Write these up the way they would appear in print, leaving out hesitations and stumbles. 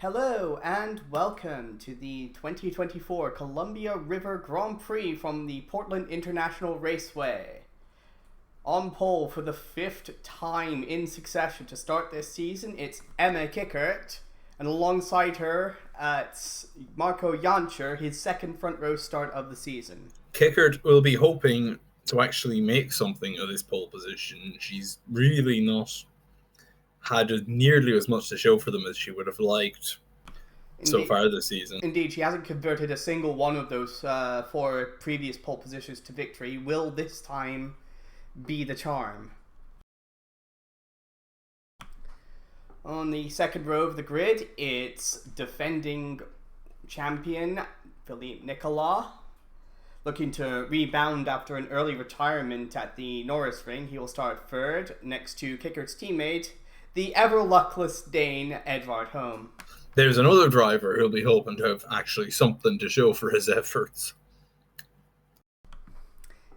Hello and welcome to the 2024 Columbia River Grand Prix from the Portland International Raceway. On pole for the fifth time in succession to start this season, it's Emma Kickert, and alongside her, it's Marco Jancher, his second front row start of the season. Kickert will be hoping to actually make something of this pole position. She's really not had nearly as much to show for them as she would have liked so far this season. Indeed, she hasn't converted a single one of those four previous pole positions to victory. Will this time be the charm? On the second row of the grid, it's defending champion Phillippe Nicolas. Looking to rebound after an early retirement at the Norris Ring. He will start third, next to Kickert's teammate, the ever-luckless Dane Edvard Holm. There's another driver who'll be hoping to have actually something to show for his efforts.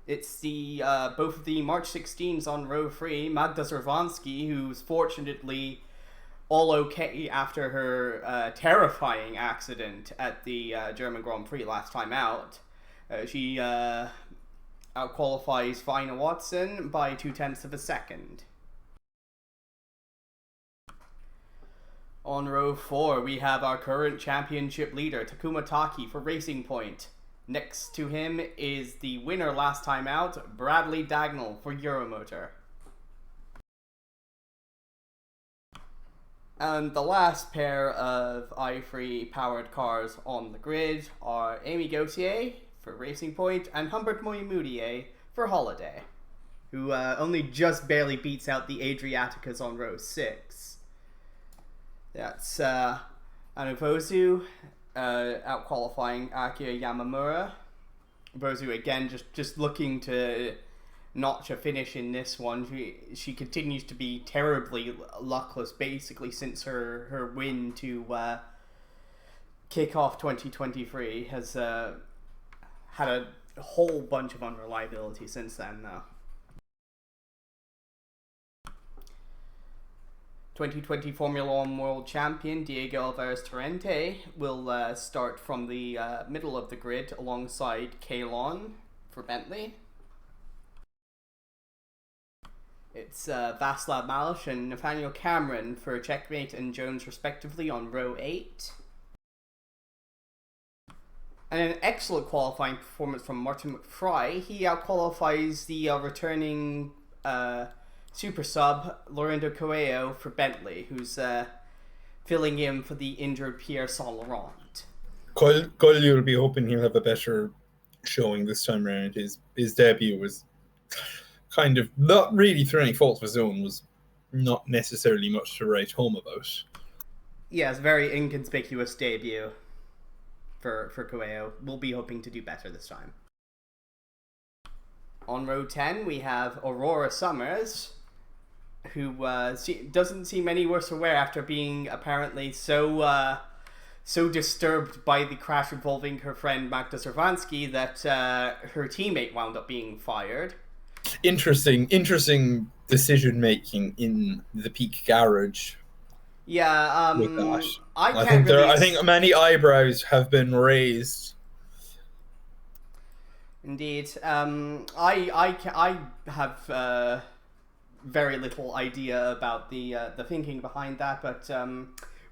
It's the both of the March 16s on row 3, Magda Zerwanski, who's fortunately all okay after her terrifying accident at the German Grand Prix last time out. She outqualifies Vina Watson by 0.2 of a second. On row 4, we have our current championship leader, Takuma Taki, for Racing Point. Next to him is the winner last time out, Bradley Dagnall, for Euromotor. And the last pair of i3-powered cars on the grid are Amy Gauthier for Racing Point and Humbert Moyamoudier for Holiday, who only just barely beats out the Adriaticas on row 6. That's Anuvozu out-qualifying Akira Yamamura. Bozu again just looking to notch a finish in this one. She continues to be terribly luckless basically since her win to kick off 2023. Has had a whole bunch of unreliability since then though. 2020 Formula One World Champion Diego Alvarez Torrente will start from the middle of the grid alongside Kalon for Bentley. It's Vaclav Malsyz and Nathaniel Cameron for Checkmate and Jones respectively on row 8. And an excellent qualifying performance from Martin McFry. He outqualifies the returning super sub Lorenzo Coelho for Bentley, who's filling in for the injured Pierre Saint Laurent. Coelho will be hoping he'll have a better showing this time around. His debut was kind of not really through any fault of his own, was not necessarily much to write home about. Yeah, it's a very inconspicuous debut for Coelho. We'll be hoping to do better this time. On row 10, we have Aurora Summers, who doesn't seem any worse for wear after being apparently so disturbed by the crash involving her friend Magda Zerwanski that her teammate wound up being fired. Interesting decision making in the Peak Garage. Yeah, with that. I think many eyebrows have been raised. Indeed. I have very little idea about the thinking behind that, but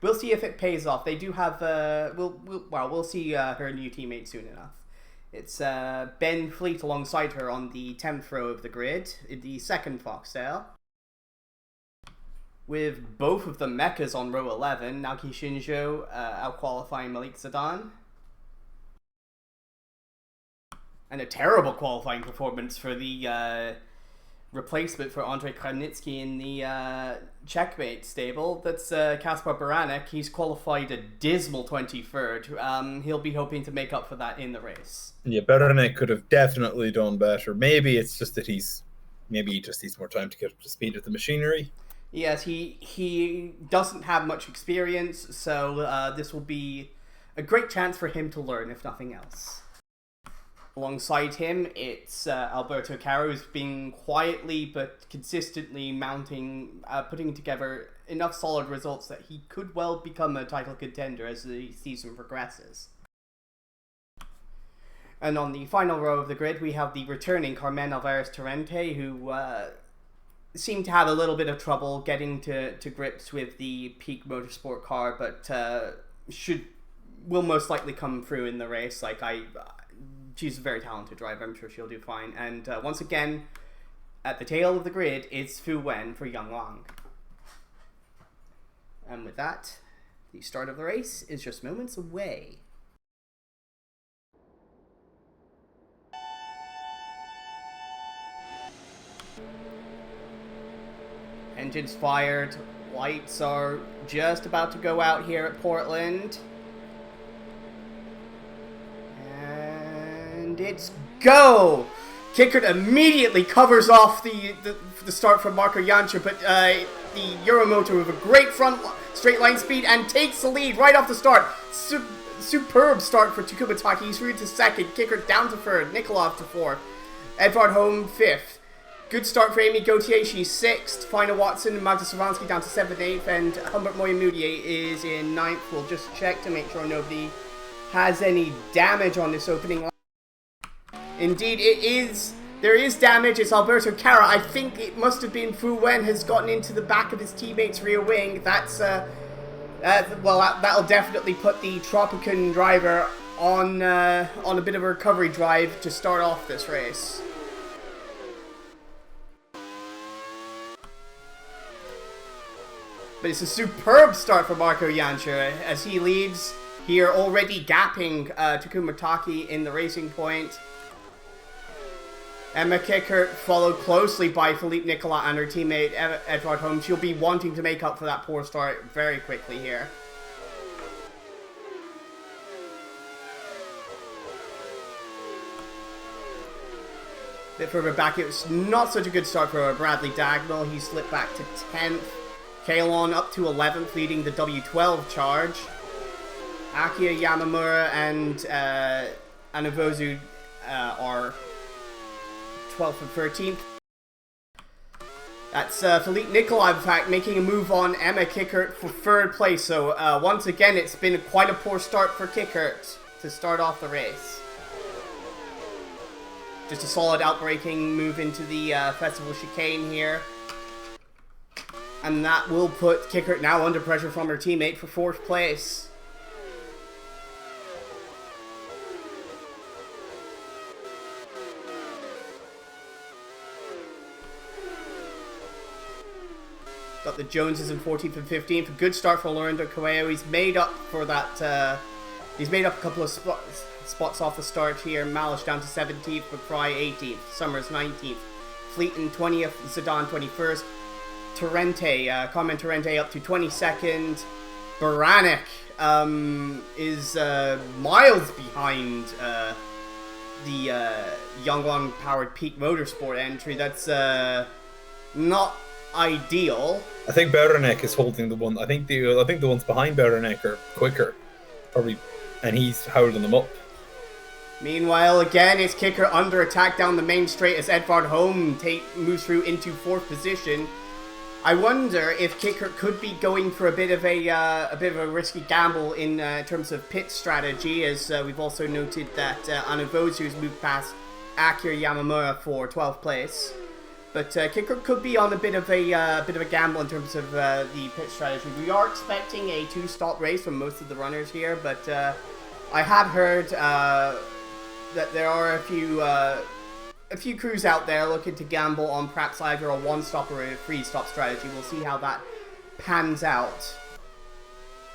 we'll see if it pays off. They do have we'll see her new teammate soon enough. It's Ben Fleet alongside her on the 10th row of the grid, in the second foxtail. With both of the mechas on row 11, Naoki Shinjo out-qualifying Malik Zidane. And a terrible qualifying performance for the replacement for Andrei Kramnitsky in the Checkmate stable. That's Kaspar Baranek. He's qualified a dismal 23rd. He'll be hoping to make up for that in the race. Yeah, Baranek could have definitely done better. Maybe it's just that he just needs more time to get up to speed with the machinery. Yes, he doesn't have much experience, so this will be a great chance for him to learn, if nothing else. Alongside him, it's Alberto Cara, who's been quietly but consistently putting together enough solid results that he could well become a title contender as the season progresses. And on the final row of the grid, we have the returning Carmen Alvarez Torrente, who seemed to have a little bit of trouble getting to grips with the peak motorsport car, but will most likely come through in the race. She's a very talented driver. I'm sure she'll do fine. And once again, at the tail of the grid, it's Fu Wen for Yang Wang. And with that, the start of the race is just moments away. Engines fired. Lights are just about to go out here at Portland. And it's go! Kickert immediately covers off the start from Marco Janša, but the Euromotor with a great front straight line speed and takes the lead right off the start. Superb start for Takuma Taki. He's through to second. Kickert down to third. Nicolas to fourth. Edvard Holm fifth. Good start for Amy Gauthier. She's sixth. Fina Watson and Magda Savansky down to 7th, 8th, and Humbert Moyamudier is in 9th. We'll just check to make sure nobody has any damage on this opening line. Indeed, there is damage. It's Alberto Cara. I think it must have been Fu Wen has gotten into the back of his teammate's rear wing. That'll definitely put the Tropican driver on a bit of a recovery drive to start off this race. But it's a superb start for Marco Janša as he leads here, already gapping Takuma Taki in the racing point. Emma Kickert followed closely by Phillippe Nicolas and her teammate Edvard Holm. She'll be wanting to make up for that poor start very quickly here. A bit further back, it was not such a good start for Bradley Dagnall. He slipped back to 10th. Kalon up to 11th, leading the W12 charge. Akira Yamamura and Anavozu are 12th and 13th. That's Phillippe Nicolas, in fact, making a move on Emma Kickert for 3rd place. So once again, it's been quite a poor start for Kickert to start off the race. Just a solid outbraking move into the festival chicane here. And that will put Kickert now under pressure from her teammate for 4th place. Got the Joneses in 14th and 15th. A good start for Lorenzo Coelho. He's made up for that. He's made up a couple of spots off the start here. Malish down to 17th, but Prix 18th. Summers 19th. Fleeton 20th. Zidane 21st. Carmen Torrente up to 22nd. Baranek is miles behind the Yangwang powered Peak Motorsport entry. That's not ideal. I think Baranek is holding the one. I think the ones behind Baranek are quicker, probably, and he's holding them up. Meanwhile, again, it's Kickert under attack down the main straight as Edvard Holm moves through into 4th position. I wonder if Kickert could be going for a bit of a risky gamble in terms of pit strategy, as we've also noted that Anavozu's moved past Akira Yamamura for 12th place. But Kickert could be on a bit of a gamble in terms of the pit strategy. We are expecting a 2-stop race from most of the runners here, but I have heard that there are a few crews out there looking to gamble on perhaps either a 1-stop or a 3-stop strategy. We'll see how that pans out.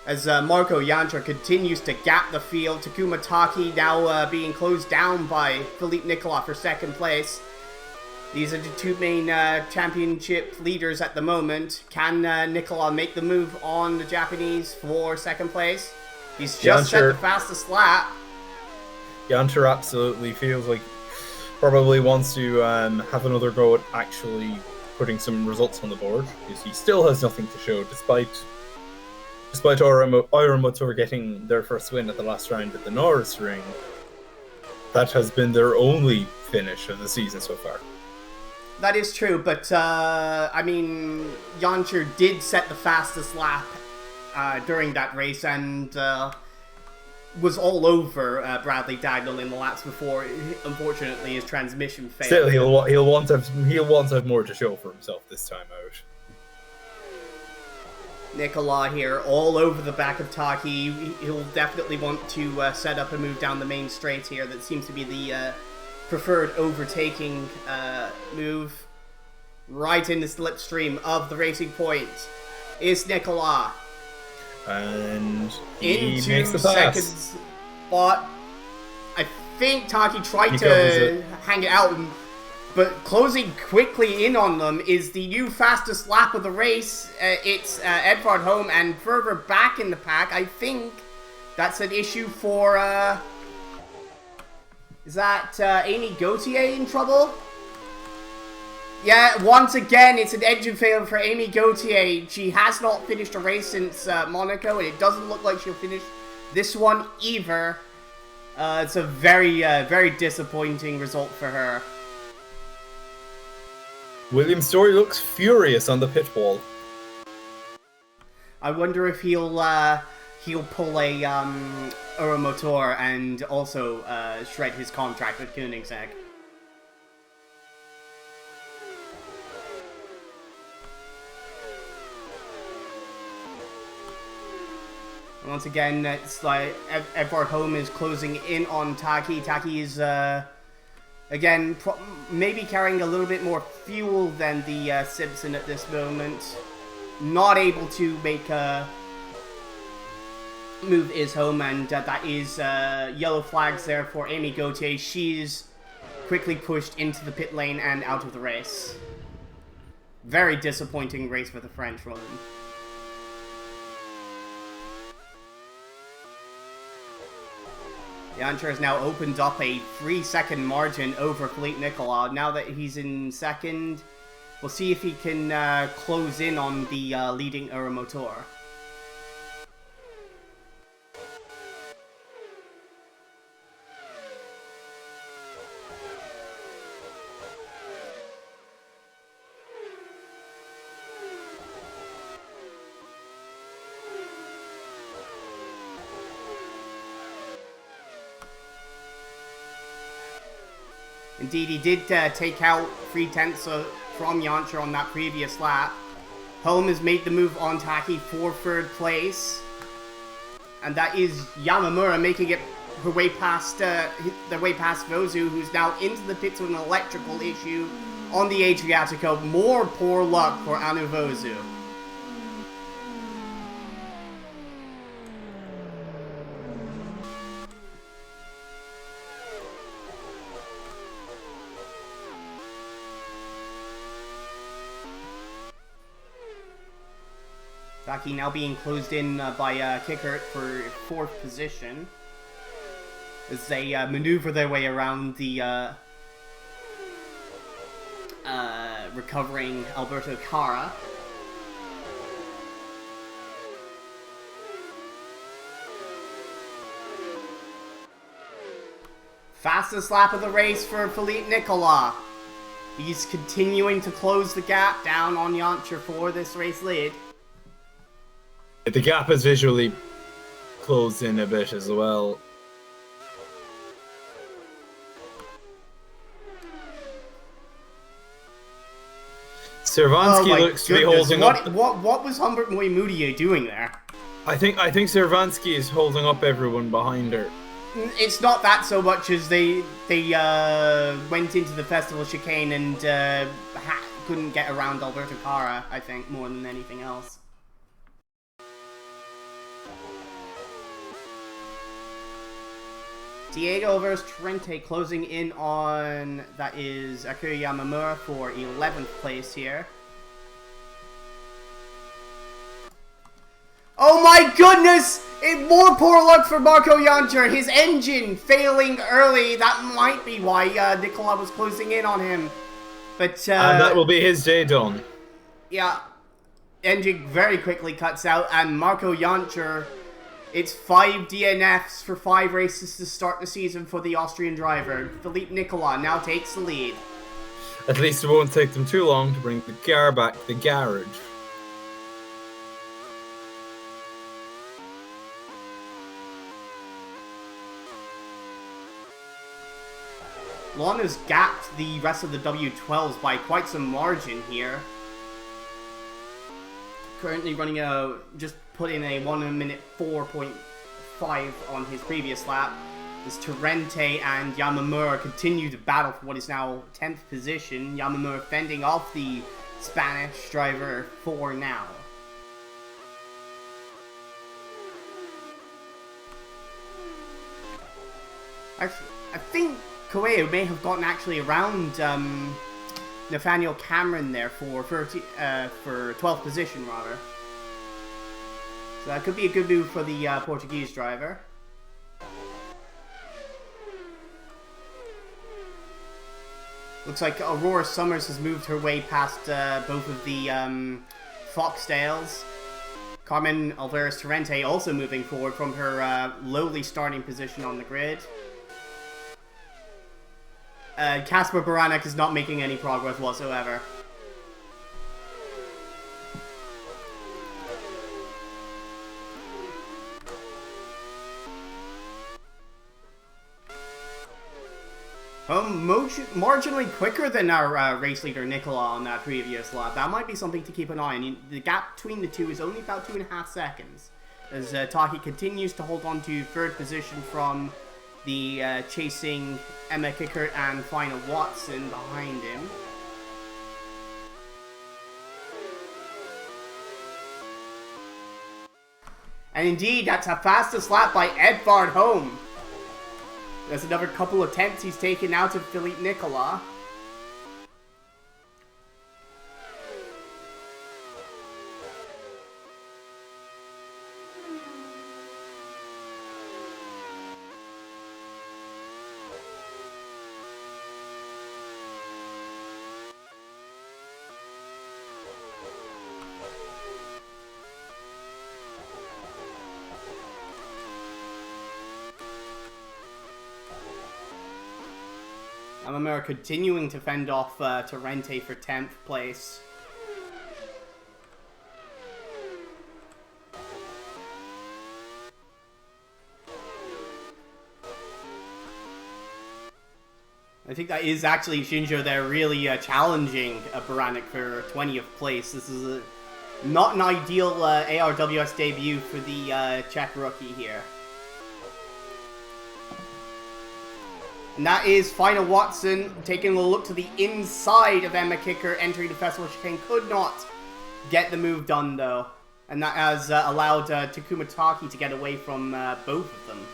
As Marco Janša continues to gap the field, Takuma Taki now being closed down by Phillippe Nicolas for 2nd place. These are the two main championship leaders at the moment. Can Nicolas make the move on the Japanese for 2nd place? He's just set the fastest lap. Janša absolutely feels like probably wants to have another go at actually putting some results on the board, because he still has nothing to show, despite Euromotor getting their first win at the last round at the Norris Ring. That has been their only finish of the season so far. That is true, but, I mean, Jancher did set the fastest lap during that race and was all over Bradley Dagnall in the laps before. Unfortunately, his transmission failed. Still, he'll want to have more to show for himself this time out. Nicolas here, all over the back of Taki. He'll definitely want to set up a move down the main straight here. That seems to be the preferred overtaking move. Right in the slipstream of the Racing Point is Nicolas. And he into makes the second pass. spot. I think Taki tried to hang it out, but closing quickly in on them is the new fastest lap of the race. It's Edvard Holm, and further back in the pack, I think that's an issue for, is that Amy Gauthier in trouble? Yeah, once again, it's an engine failure for Amy Gauthier. She has not finished a race since Monaco, and it doesn't look like she'll finish this one either. It's a very, very disappointing result for her. William Story looks furious on the pit wall. I wonder if he'll pull a Euromotor and also shred his contract with Koenigsegg. Once again, it's like Edvard Holm is closing in on Taki. Taki is, again, maybe carrying a little bit more fuel than the Simpson at this moment. Not able to make a move is home, and that is yellow flags there for Amy Gauthier. She's quickly pushed into the pit lane and out of the race. Very disappointing race for the French woman. Jancher has now opened up a 3-second margin over Phillippe Nicolas. Now that he's in second, we'll see if he can close in on the leading Euromotor. Indeed, he did take out 3/10 from Jancher on that previous lap. Holm has made the move on Taki for third place. And that is Yamamura making it her way past, their way past Vozu, who's now into the pits with an electrical issue on the Adriatico. More poor luck for Anu Vozu. Taki now being closed in by Kickert for 4th position as they maneuver their way around the recovering Alberto Cara. Fastest lap of the race for Phillippe Nicolas. He's continuing to close the gap down on Jancher for this race lead. The gap is visually closed in a bit as well. Cervansky looks to be holding up. What was Humbert Moimudier doing there? I think Cervansky is holding up everyone behind her. It's not that so much as they went into the festival chicane and couldn't get around Alberto Cara, I think, more than anything else. Diego versus Trente closing in on, that is Akira Yamamura for 11th place here. Oh my goodness! More poor luck for Marco Jancher. His engine failing early. That might be why Nicolas was closing in on him. But and that will be his day done. Yeah. Engine very quickly cuts out, and Marco Jancher, it's 5 DNFs for 5 races to start the season for the Austrian driver. Phillippe Nicolas now takes the lead. At least it won't take them too long to bring the car back to the garage. Lana's gapped the rest of the W12s by quite some margin here. Currently running just put in a 1 minute 4.5 on his previous lap. As Torrente and Yamamura continue to battle for what is now 10th position. Yamamura fending off the Spanish driver for now. Actually, I think Koeo may have gotten actually around Nathaniel Cameron there for 12th position rather. So that could be a good move for the Portuguese driver. Looks like Aurora Summers has moved her way past both of the Foxdales. Carmen Alvarez Torrente also moving forward from her lowly starting position on the grid. Kasper Baranek is not making any progress whatsoever. Marginally quicker than our race leader Nicolas on that previous lap. That might be something to keep an eye on. The gap between the two is only about 2.5 seconds. As Taki continues to hold on to third position from the chasing Emma Kickert and Final Watson behind him. And indeed, that's a fastest lap by Edvard Holm. There's another couple attempts he's taken out of Phillippe Nicolas. Yamamura continuing to fend off Torrente for 10th place. I think that is actually Shinjo there really challenging Baranek for 20th place. This is not an ideal ARWS debut for the Czech rookie here. And that is Final Watson taking a look to the inside of Emma Kicker, entering the festival chicane. Could not get the move done though. And that has allowed Takuma Taki to get away from both of them,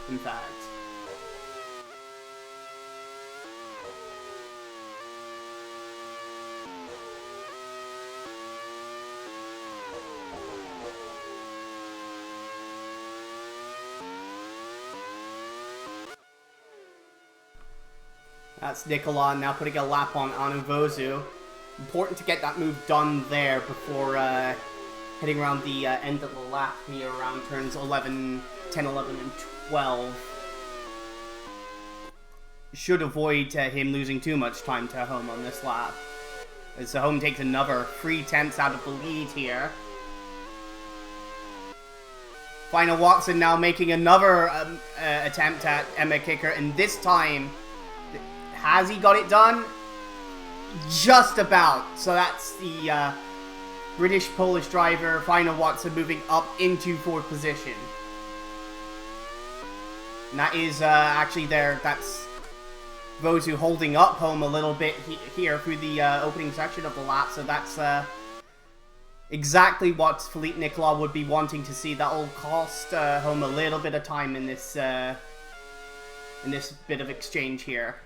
in fact. That's Nicolas now putting a lap on Anuvozu. Important to get that move done there before heading around the end of the lap here around turns 10, 11, and 12. Should avoid him losing too much time to Home on this lap. As Home takes another 3 tenths out of the lead here. Final Watson now making another attempt at Emma Kicker, and this time, has he got it done? Just about. So that's the British-Polish driver, Final Watson, moving up into 4th position. And that is actually there, that's Vozu holding up Home a little bit here through the opening section of the lap. So that's exactly what Phillippe Nicolas would be wanting to see. That will cost Home a little bit of time in this bit of exchange here.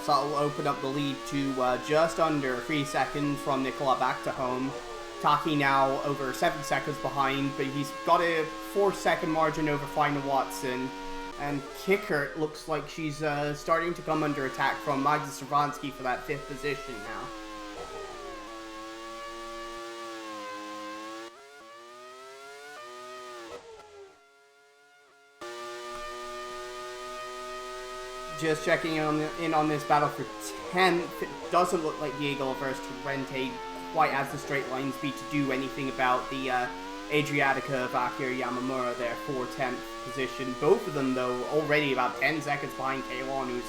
So that will open up the lead to just under 3 seconds from Nicolas back to Home. Taki now over 7 seconds behind, but he's got a 4-second margin over Final Watson. And Kicker looks like she's starting to come under attack from Magda Stravinsky for that 5th position now. Just checking in on this battle for 10th. It doesn't look like Diego versus Torrente quite has the straight line speed to do anything about the Adriatica of Akira Yamamura there for 10th position. Both of them, though, already about 10 seconds behind K1, who's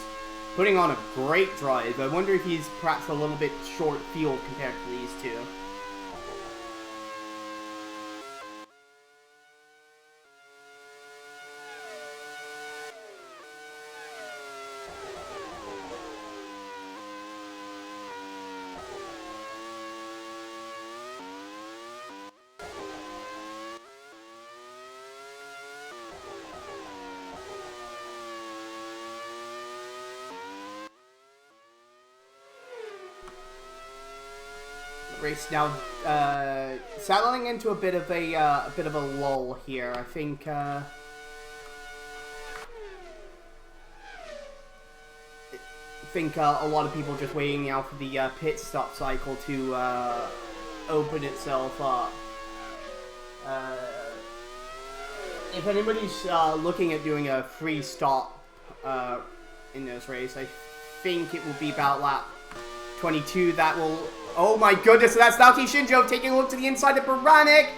putting on a great drive. I wonder if he's perhaps a little bit short field compared to these two. Race now settling into a bit of a lull here. I think a lot of people just waiting out for the pit stop cycle to open itself up. If anybody's looking at doing a free stop in this race, I think it will be about lap 22. That will. Oh my goodness, so that's Naoki Shinjo taking a look to the inside of Baranek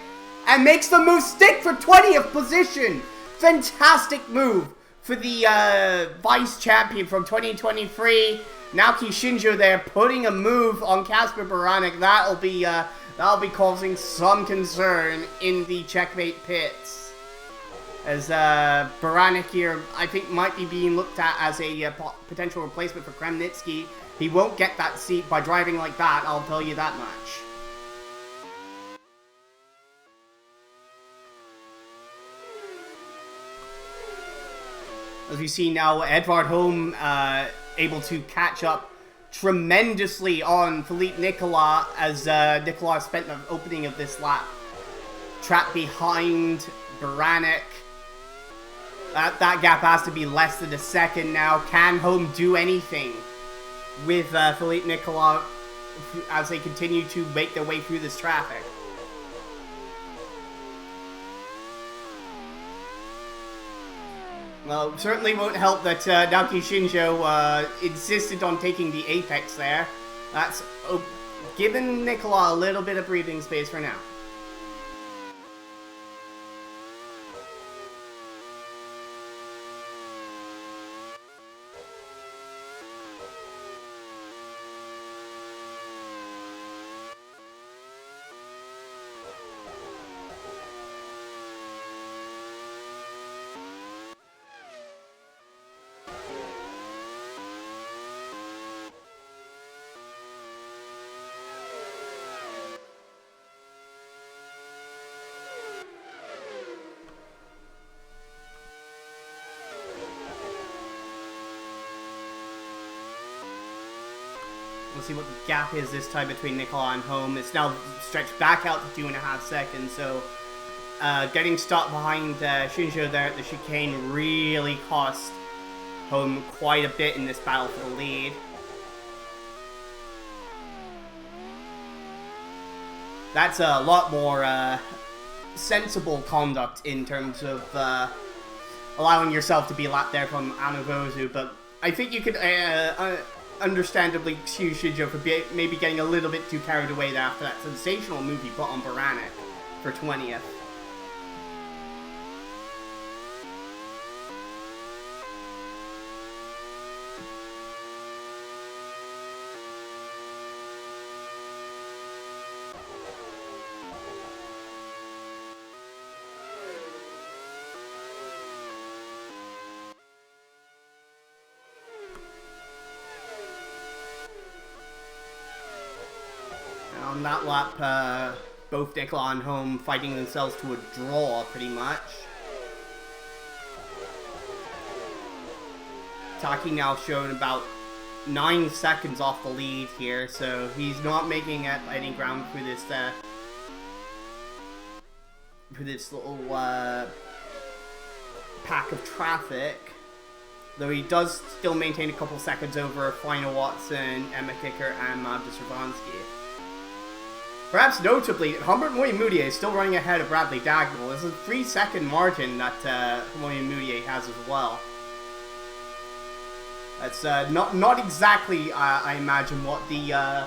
and makes the move stick for 20th position. Fantastic move for the vice champion from 2023. Naoki Shinjo there putting a move on Kasper Baranek. That'll be causing some concern in the checkmate pits. As Baranek here, I think, might be being looked at as a potential replacement for Kremnitsky. He won't get that seat by driving like that, I'll tell you that much. As we see now, Edvard Holm able to catch up tremendously on Phillippe Nicolas as Nicolas spent the opening of this lap trapped behind Baranek. That gap has to be less than a second now. Can Holm do anything with Phillippe Nicolas as they continue to make their way through this traffic? Well, it certainly won't help that Naoki Shinjo insisted on taking the apex there. That's given Nicolas a little bit of breathing space for now. We'll see what the gap is this time between Nicolas and Holm. It's now stretched back out to 2.5 seconds, so getting stopped behind Shinjo there at the chicane really cost Holm quite a bit in this battle for the lead. That's a lot more sensible conduct in terms of allowing yourself to be lapped there from Anuvozu, but I think you could understandably excuse Shinjo for maybe getting a little bit too carried away after that sensational move he put on Baranek for 20th. On that lap, both Nicolas and Holm fighting themselves to a draw, pretty much. Taki now showing about 9 seconds off the lead here, so he's not making any ground through this this little pack of traffic. Though he does still maintain a couple seconds over Final Watson, Emma Kicker, and Malsyz Cervansky. Perhaps notably, Humbert Moyamoudier is still running ahead of Bradley Dagnall. There's a 3-second margin that Moyamoudier has as well. That's not exactly, I imagine, what the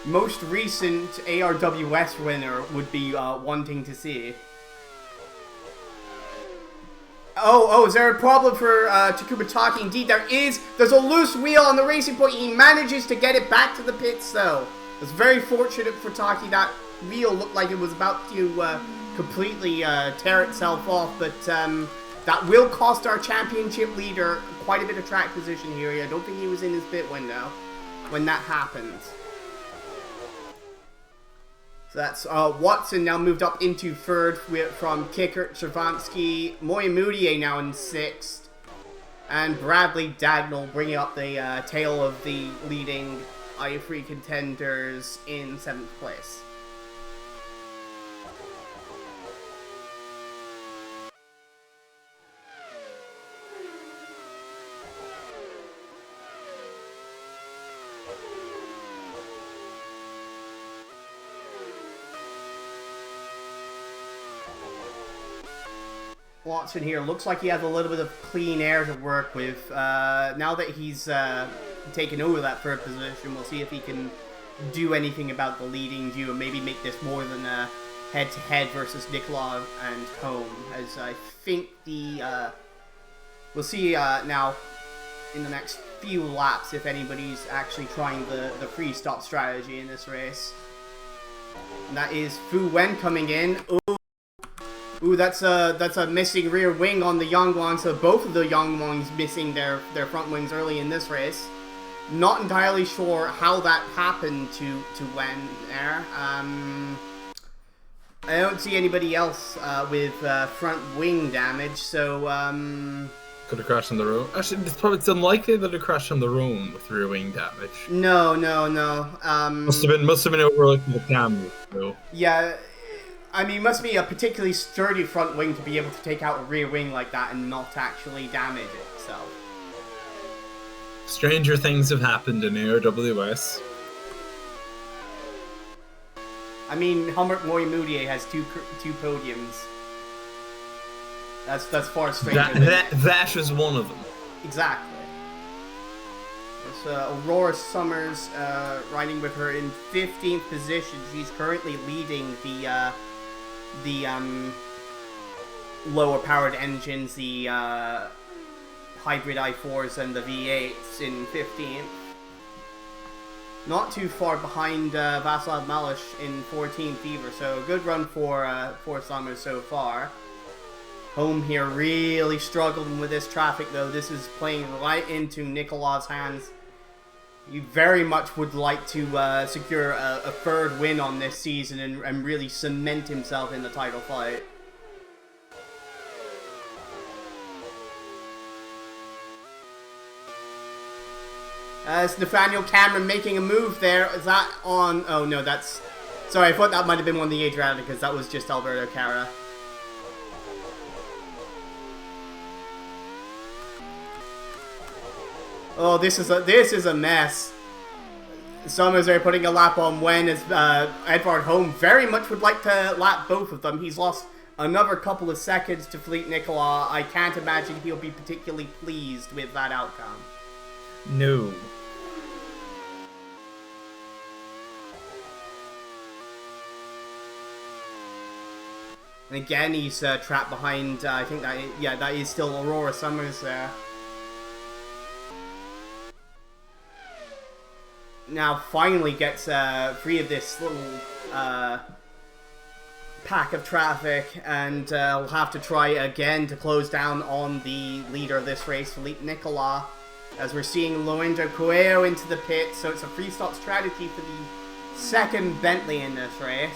most recent ARWS winner would be wanting to see. Oh, is there a problem for Takuma Taki? Indeed, there is. There's a loose wheel on the Racing Point. He manages to get it back to the pits, though. It's very fortunate for Taki. That wheel looked like it was about to completely tear itself off, but that will cost our championship leader quite a bit of track position here. I don't think he was in his pit window when that happened. So that's Watson now moved up into third from Kicker, Cervansky, Moyamoudier now in sixth, and Bradley Dagnall bringing up the tail of the leading I3 contenders in 7th place. Watson here looks like he has a little bit of clean air to work with. Now that he's taken over that third position, we'll see if he can do anything about the leading duo and maybe make this more than a head-to-head versus Nicolas and Home. As I think we'll see now in the next few laps if anybody's actually trying the free stop strategy in this race. And that is Fu Wen coming in. Ooh, that's a missing rear wing on the Yangwang, so both of the Yangwangs missing their front wings early in this race. Not entirely sure how that happened to Wen there. I don't see anybody else with front wing damage, so could have crashed on their own. Actually, it's unlikely that it crashed on their own with rear wing damage. No. Must have been overlooking the camera, though. Yeah. I mean, it must be a particularly sturdy front wing to be able to take out a rear wing like that and not actually damage itself. Stranger things have happened in ARWS. I mean, Humbert Moyamoudier has two podiums. That's far stranger. That is one of them. Exactly. There's Aurora Summers riding with her in 15th position. She's currently leading the lower powered engines, the hybrid i4s and the V8s in 15th. Not too far behind Vaclav Malsyz in 14th either, so a good run for Summers so far. Home here really struggling with this traffic though. This is playing right into Nicolas' hands. He very much would like to secure a third win on this season and really cement himself in the title fight. As Nathaniel Cameron making a move there. Is that on? Oh no, that's... Sorry, I thought that might have been one of the Adriaticas. That was just Alberto Cara. Oh, this is a mess. Summers are putting a lap on Wen as Edvard Home very much would like to lap both of them. He's lost another couple of seconds to Phillippe Nicolas. I can't imagine he'll be particularly pleased with that outcome. No. And again, he's trapped behind, I think that is still Aurora Summers there. Now finally gets free of this little pack of traffic, and will have to try again to close down on the leader of this race, Phillippe Nicolas, as we're seeing Lorenzo Coelho into the pit. So it's a free stop strategy for the second Bentley in this race.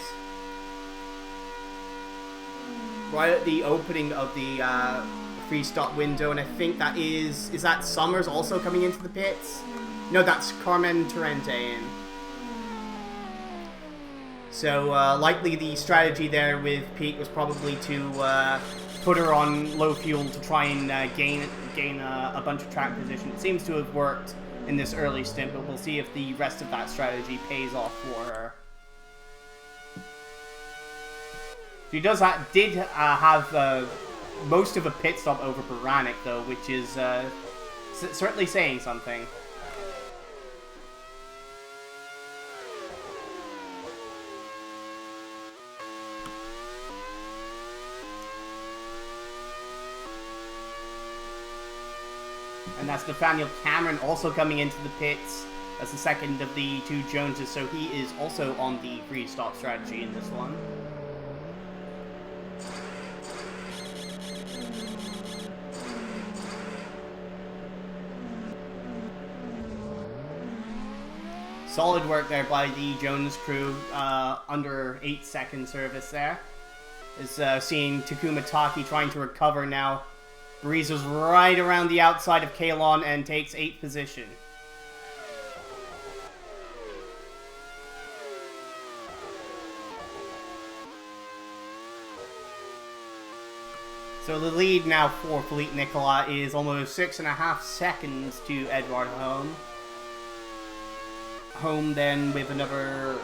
Right at the opening of the free stop window, and I think that is that Summers also coming into the pits? No, that's Carmen Torrente in. So likely the strategy there with Pete was probably to put her on low fuel to try and gain a bunch of track position. It seems to have worked in this early stint, but we'll see if the rest of that strategy pays off for her. She did have most of a pit stop over Baranek, though, which is certainly saying something. And that's Nathaniel Cameron also coming into the pits as the second of the two Joneses, so he is also on the free stop strategy in this one. Solid work there by the Jones crew, under 8-second service there. Is seeing Takuma Taki trying to recover now. Breezes right around the outside of Kalon and takes 8th position. So the lead now for Phillippe Nicolas is almost 6.5 seconds to Edward Home. Home then with another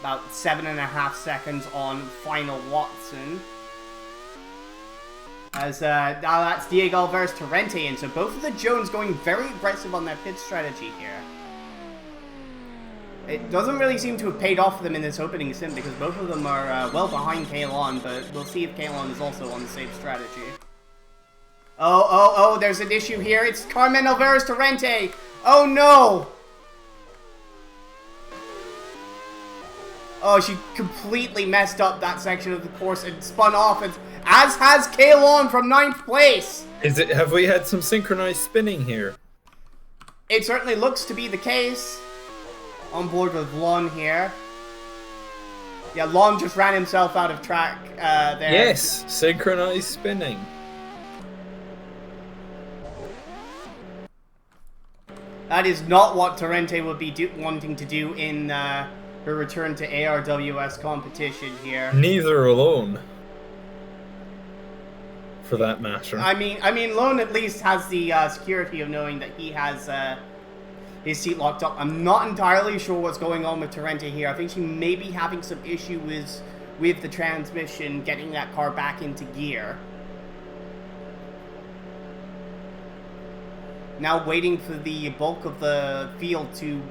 about 7.5 seconds on Final Watson. As now that's Diego Alvarez Torrente, and so both of the Jones going very aggressive on their pit strategy here. It doesn't really seem to have paid off for them in this opening stint because both of them are well behind Kalon, but we'll see if Kalon is also on the same strategy. Oh, there's an issue here. It's Carmen Alvarez Torrente. Oh no! Oh, she completely messed up that section of the course and spun off, as has Kalon from 9th place. Have we had some synchronized spinning here? It certainly looks to be the case. On board with Lon here. Yeah, Lon just ran himself out of track there. Yes, synchronized spinning. That is not what Torrente would be wanting to do in her return to ARWS competition here. Neither alone, for that matter. I mean, Lone at least has the security of knowing that he has his seat locked up. I'm not entirely sure what's going on with Torrente here. I think she may be having some issue with the transmission, getting that car back into gear. Now waiting for the bulk of the field to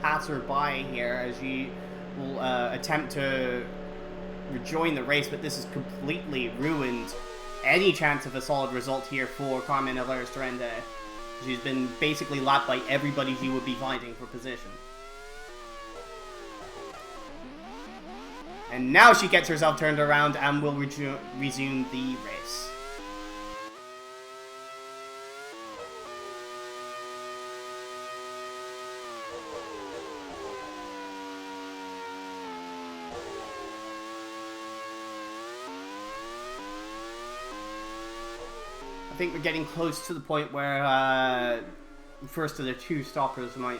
pass her by here as she will attempt to rejoin the race, but this has completely ruined any chance of a solid result here for Carmen Alvarez Torrente. She's been basically lapped by everybody she would be fighting for position. And now she gets herself turned around and will resume the race. I think we're getting close to the point where the first of the two stoppers might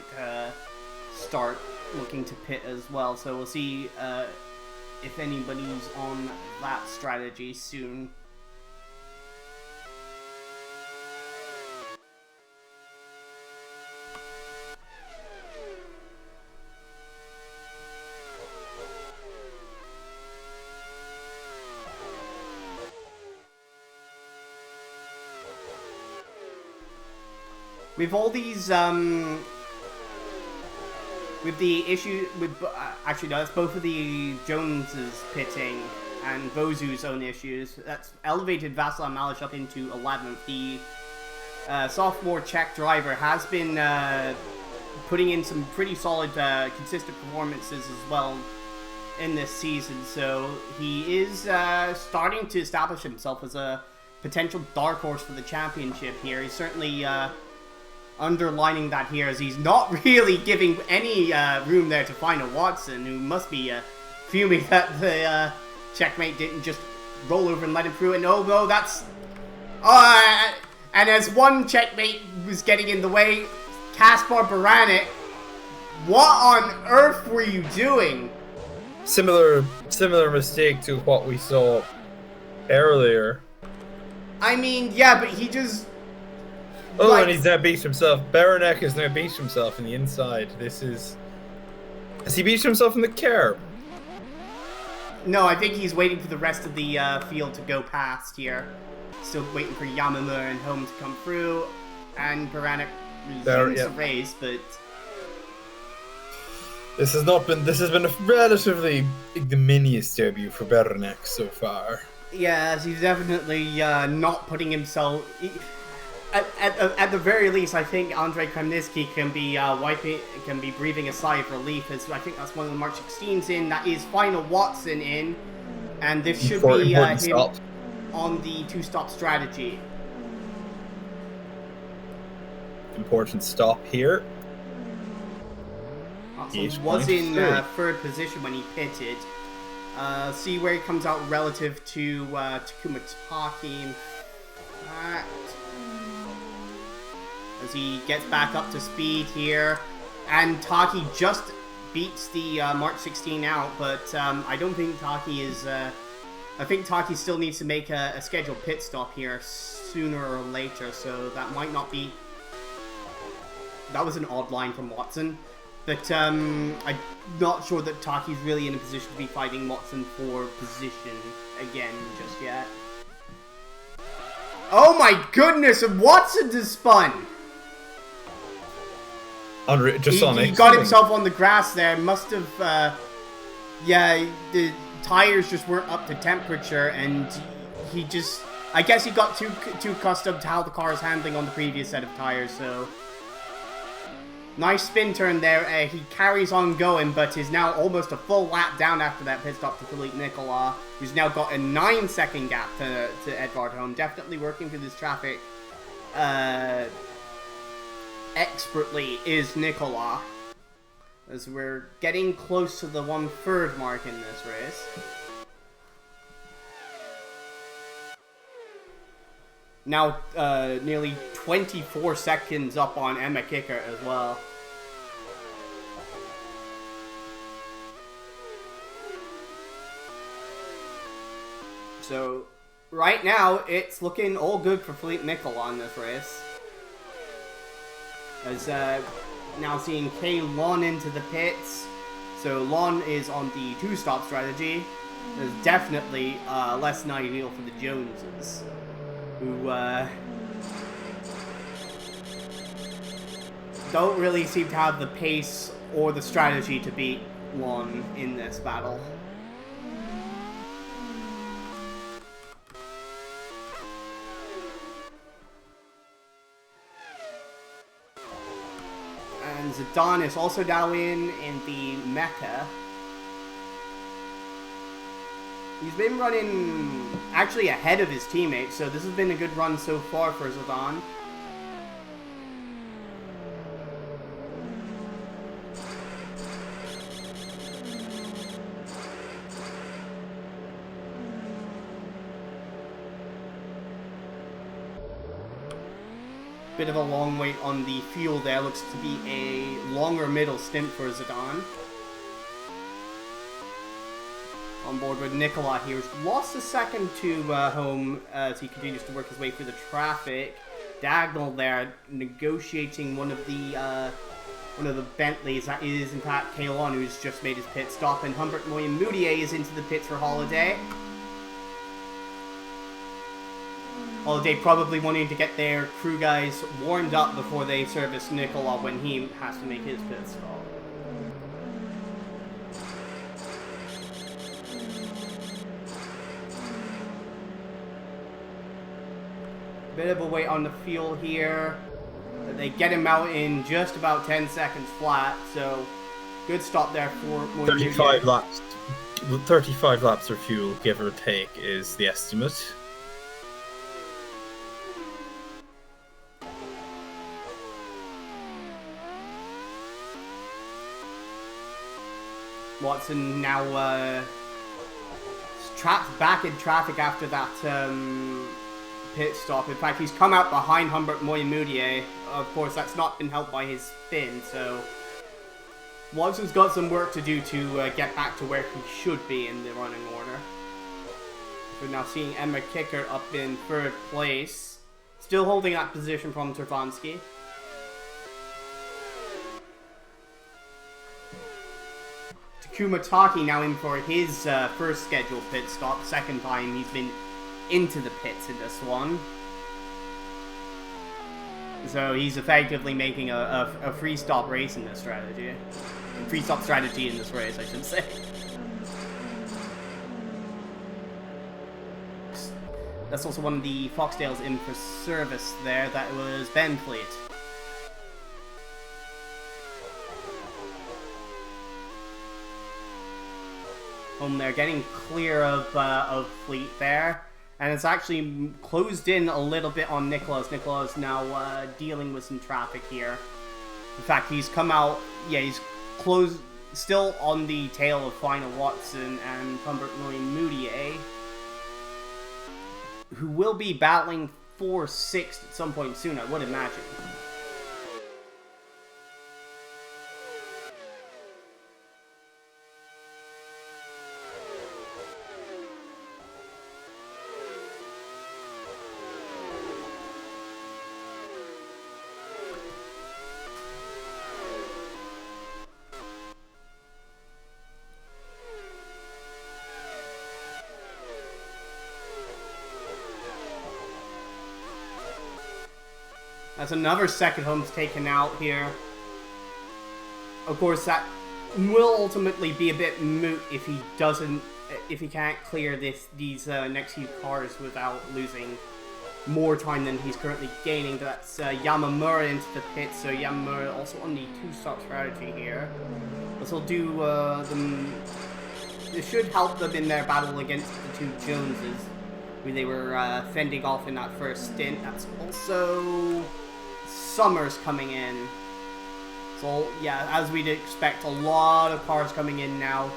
start looking to pit as well. So we'll see if anybody's on that strategy soon. With all these, with the issue, with, actually no, that's both of the Joneses pitting and Vozu's own issues. That's elevated Vaclav Malsyz up into 11th. The sophomore Czech driver has been putting in some pretty solid, consistent performances as well in this season. So he is starting to establish himself as a potential dark horse for the championship here. He's certainly underlining that here as he's not really giving any room there to find a Watson, who must be fuming that the checkmate didn't just roll over and let him through. And oh no, that's and as one checkmate was getting in the way, Kaspar Baranek, what on earth were you doing? Similar mistake to what we saw earlier. I mean, yeah, but he just... Oh, like, and he's now beat himself. Baranek has now beat himself in the inside. This is... Has he beat himself in the curb? No, I think he's waiting for the rest of the field to go past here. Still waiting for Yamamura and Home to come through. And Baranek resumes the race, but... This has been a relatively ignominious debut for Baranek so far. Yes, he's definitely not putting himself... At the very least, I think Andrei Kremniski can be breathing a sigh of relief, as I think that's one of the March 16s in. That is final Watson in, and this should be him on the two-stop strategy. Important stop here. Watson was in third position when he pitted. See where he comes out relative to Takuma Taki. As he gets back up to speed here. And Taki just beats the March 16 out, but I don't think Taki is... I think Taki still needs to make a scheduled pit stop here sooner or later, so that might not be... That was an odd line from Watson. But I'm not sure that Taki's really in a position to be fighting Watson for position again just yet. Oh my goodness, and Watson just spun! He got himself on the grass there. Must have, yeah, the tires just weren't up to temperature, and he just, I guess he got too accustomed to how the car is handling on the previous set of tires. So nice spin turn there. He carries on going, but is now almost a full lap down after that pit stop to Phillippe Nicolas, who's now got a 9-second gap to Edvard Home. Definitely working through this traffic. Expertly is Nicolas, as we're getting close to the 1/3 mark in this race. Now nearly 24 seconds up on Emma Kicker as well. So right now it's looking all good for Phillippe Nicolas in this race. As now seeing K Lon into the pits. So Lon is on the two-stop strategy. Is definitely less than ideal for the Joneses, who don't really seem to have the pace or the strategy to beat Lon in this battle. And Zidane is also now in the Mecca. He's been running actually ahead of his teammates, so this has been a good run so far for Zidane. Bit of a long wait on the fuel there. Looks to be a longer middle stint for Zidane. On board with Nicolas here. He's lost a second to Home as he continues to work his way through the traffic. Dagnall there negotiating one of the Bentleys. That is in fact Kalon, who's just made his pit stop, and Humbert Moyen-Moutier is into the pits for Holiday. Holiday probably wanting to get their crew guys warmed up before they service Nicolas when he has to make his pit stop. Bit of a wait on the fuel here. They get him out in just about 10 seconds flat, so good stop there for 35 laps. 35 laps of fuel, give or take, is the estimate. Watson now trapped back in traffic after that pit stop. In fact, he's come out behind Humbert Moyen-Moutier. Of course, that's not been helped by his spin, so Watson's got some work to do to get back to where he should be in the running order. We're now seeing Emma Kicker up in 3rd place. Still holding that position from Tervansky. Takuma Taki now in for his first scheduled pit stop. 2nd time he's been into the pits in this one. So he's effectively making a free stop race in this strategy. Free stop strategy in this race, I should say. That's also one of the Foxtails in for service there. That was Ben Fleet. Home there, getting clear of Fleet there. And it's actually closed in a little bit on Nicolas. Nicolas now dealing with some traffic here. In fact, he's come out, yeah, he's closed, still on the tail of Final Watson and Humbert Moutier, who will be battling for 6th at some point soon, I would imagine. That's another second home's taken out here. Of course, that will ultimately be a bit moot if he doesn't, if he can't clear these next few cars without losing more time than he's currently gaining. That's Yamamura into the pit, so Yamamura also on the 2-stop strategy here. This will do them. This should help them in their battle against the 2 Joneses, who they were fending off in that first stint. That's also Summers coming in. So yeah, as we'd expect, a lot of cars coming in now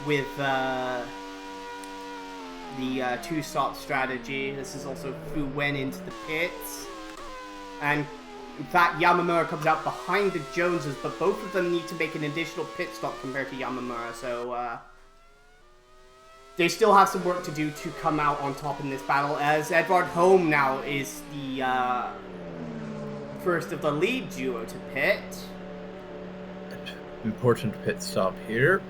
with the 2-stop strategy. This is also Fu Wen into the pits. And in fact, Yamamura comes out behind the Joneses, but both of them need to make an additional pit stop compared to Yamamura, so they still have some work to do to come out on top in this battle, as Edvard Holm now is the first of the lead duo to pit. Important pit stop here.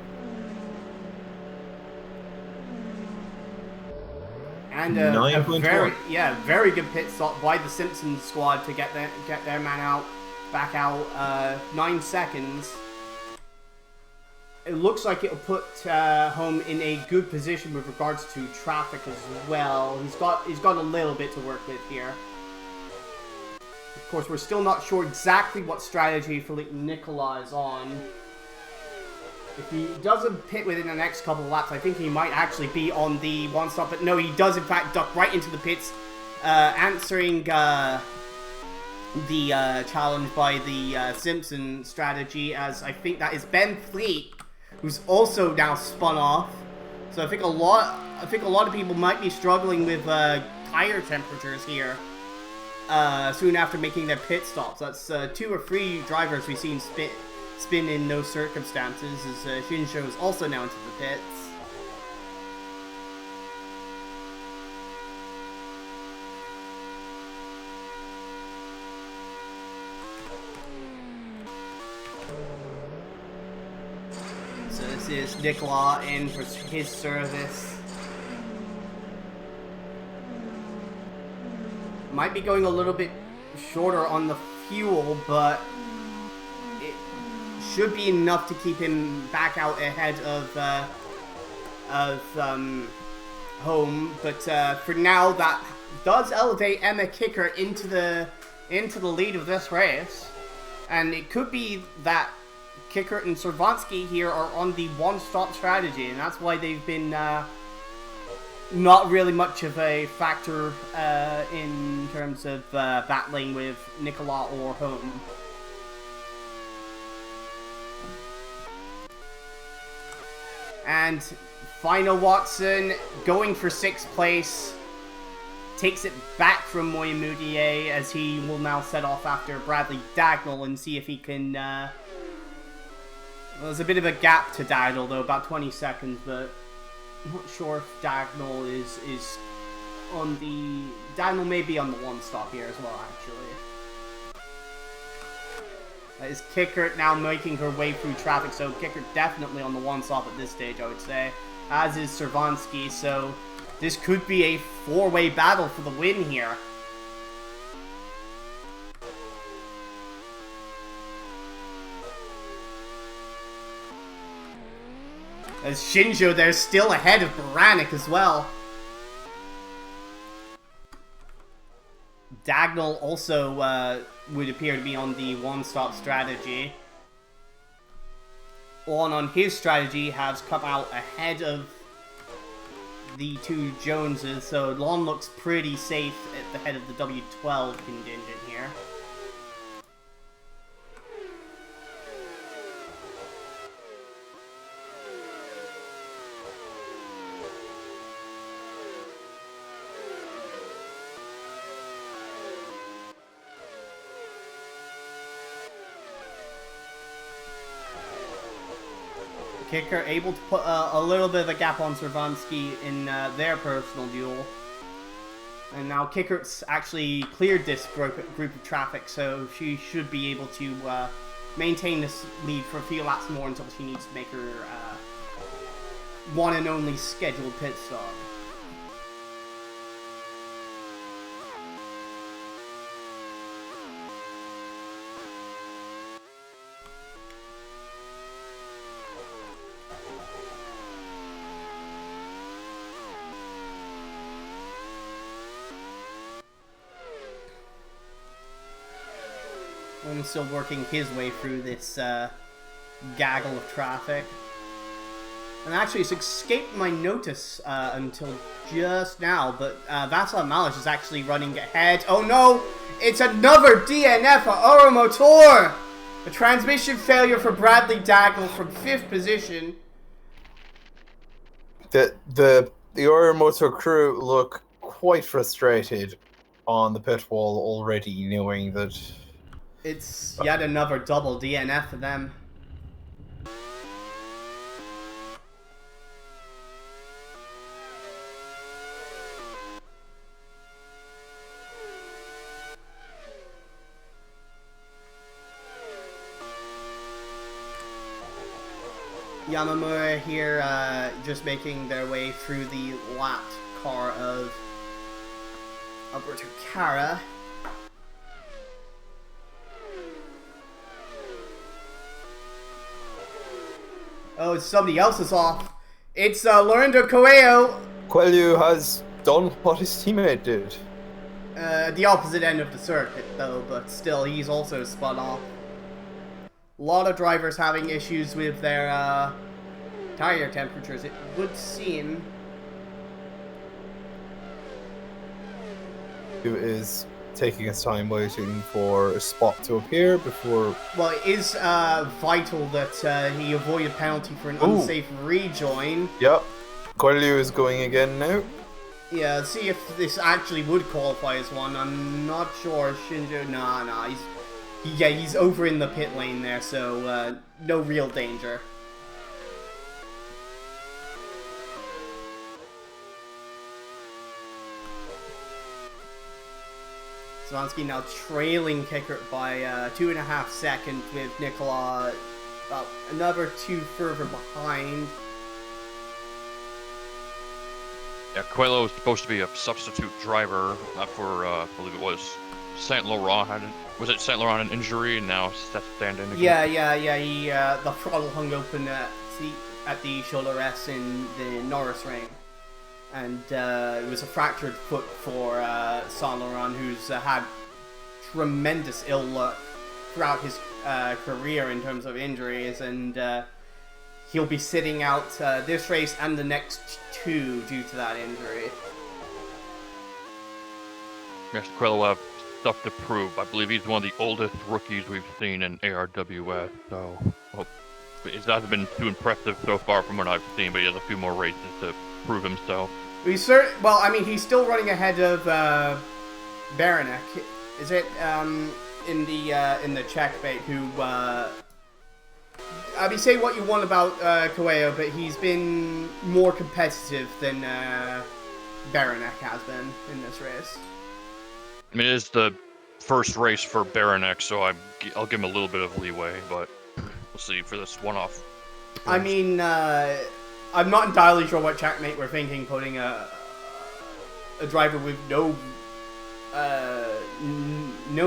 And a very good pit stop by the Simpson squad to get their man back out 9 seconds. It looks like it'll put Holm in a good position with regards to traffic as well. He's got a little bit to work with here. Of course, we're still not sure exactly what strategy Phillippe Nicolas is on. If he doesn't pit within the next couple of laps, I think he might actually be on the 1-stop. But no, he does in fact duck right into the pits, answering the challenge by the Simpson strategy, as I think that is Ben Fleet, who's also now spun off. So I think a lot of people might be struggling with tire temperatures here soon after making their pit stops. That's 2 or 3 drivers we've seen spin in those circumstances, as Shinsho is also now into the pits. So this is Nicolas in for his service. Might be going a little bit shorter on the fuel, but it should be enough to keep him back out ahead of Home. But for now, that does elevate Emma Kicker into the lead of this race, and it could be that Kicker and Servansky here are on the 1-stop strategy, and that's why they've been not really much of a factor in terms of battling with Nicolas or Home. And Final Watson going for 6th place, takes it back from Moutier, as he will now set off after Bradley Dagnall and see if he can Well, there's a bit of a gap to Dagnall, though, about 20 seconds, but I'm not sure if Dagnall is on the... Dagnall may be on the one stop here as well, actually. Is Kickert now making her way through traffic, so Kickert definitely on the one stop at this stage, I would say. As is Servansky, so this could be a four-way battle for the win here. As Shinjo there still ahead of Baranek as well. Dagnall also would appear to be on the one-stop strategy. On his strategy has come out ahead of the two Joneses, so Lon looks pretty safe at the head of the W12 contingent here. Kicker able to put a little bit of a gap on Servansky in their personal duel. And now Kickert's actually cleared this group of traffic, so she should be able to maintain this lead for a few laps more until she needs to make her one and only scheduled pit stop. Still working his way through this gaggle of traffic. And actually, it's escaped my notice until just now, but Vaclav Malsyz is actually running ahead. Oh no! It's another DNF for Euromotor! A transmission failure for Bradley Dagnall from 5th position. The Euromotor crew look quite frustrated on the pit wall already, knowing that it's yet another double DNF for them. Yamamura here just making their way through the lapped car of Alberto Cara. Oh, somebody else is off. It's Lorenzo Coelho. Coelho has done what his teammate did. The opposite end of the circuit, though, but still, he's also spun off. A lot of drivers having issues with their tire temperatures, it would seem. Who is taking his time waiting for a spot to appear before... Well, it is vital that he avoid a penalty for an unsafe rejoin. Yep. Coelho is going again now. Yeah, let's see if this actually would qualify as one. I'm not sure. Shinjo, nah, he's over in the pit lane there, so no real danger. Swansky now trailing Kickert by 2.5 seconds, with Nicolas about another 2 further behind. Yeah, Coelho is supposed to be a substitute driver for, I believe it was Saint Laurent. Was it Saint Laurent an injury and now Seth stand-in again? Yeah. He the throttle hung open at the shoulder rest in the Norris ring. And it was a fractured foot for Saint Laurent, who's had tremendous ill luck throughout his career in terms of injuries, and he'll be sitting out this race and the next 2 due to that injury. Yes, Coelho will have stuff to prove. I believe he's one of the oldest rookies we've seen in ARWS, so it hasn't been too impressive so far from what I've seen, but he has a few more races to prove himself. He's still running ahead of Baranek. Is it in the check bait who I mean, say what you want about Coelho, but he's been more competitive than Baranek has been in this race. I mean, it is the first race for Baranek, so I'll give him a little bit of leeway, but we'll see for this one-off. I mean, I'm not entirely sure what Checkmate were thinking, putting a driver with no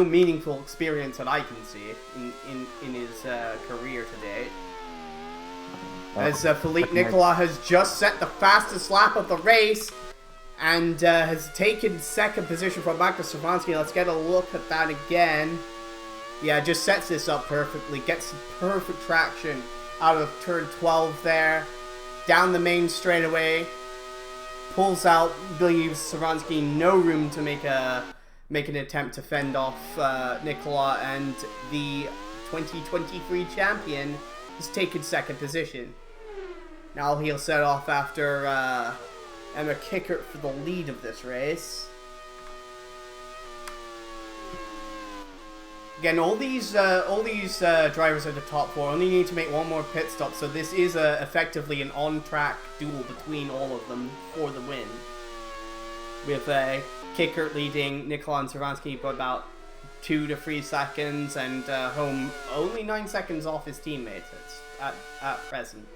meaningful experience that I can see in his career to date. As Phillippe Nicolas has just set the fastest lap of the race and has taken second position from Magnus Savansky. Let's get a look at that again. Yeah, just sets this up perfectly. Gets some perfect traction out of turn 12 there. Down the main straightaway. Pulls out, leaves Savansky no room to make an attempt to fend off Nicolas, and the 2023 champion has taken second position. Now he'll set off after Emma Kickert for the lead of this race. Again, all these drivers at the top four only need to make one more pit stop, so this is effectively an on-track duel between all of them for the win. With Kickert leading Nicolas and Savansky by about 2 to 3 seconds, and Home only 9 seconds off his teammates at present.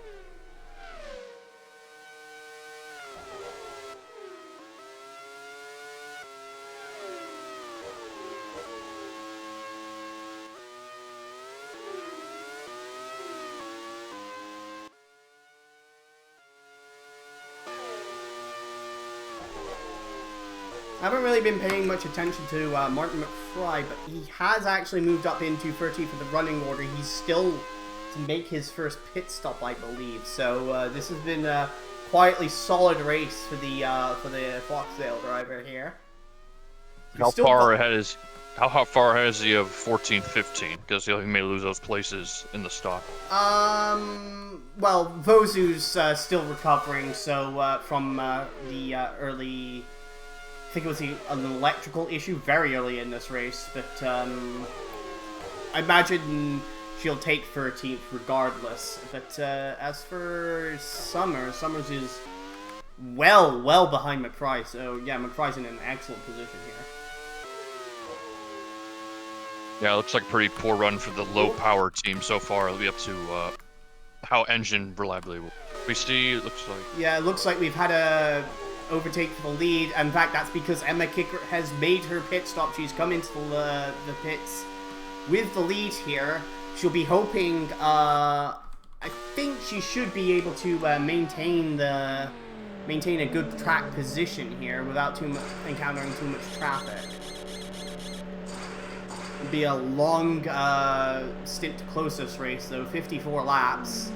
I haven't really been paying much attention to Martin McFly, but he has actually moved up into 30 for the running order. He's still to make his first pit stop, I believe. So this has been a quietly solid race for the Foxdale driver here. How far ahead is he of 14, 15? Because he may lose those places in the stop. Well, Vozu's still recovering, so from the early. I think it was an electrical issue very early in this race, but I imagine she'll take 13th regardless. But as for Summers is well behind McFry, so yeah, McFry's in an excellent position here. Yeah, it looks like a pretty poor run for the low-power team so far. It'll be up to how engine reliability will. We see, it looks like... Yeah, it looks like we've had a overtake for the lead. In fact, that's because Emma Kickert has made her pit stop. She's come into the pits with the lead here. She'll be hoping, I think she should be able to maintain a good track position here without encountering too much traffic. It'll be a long stint to close this race, though. 54 laps.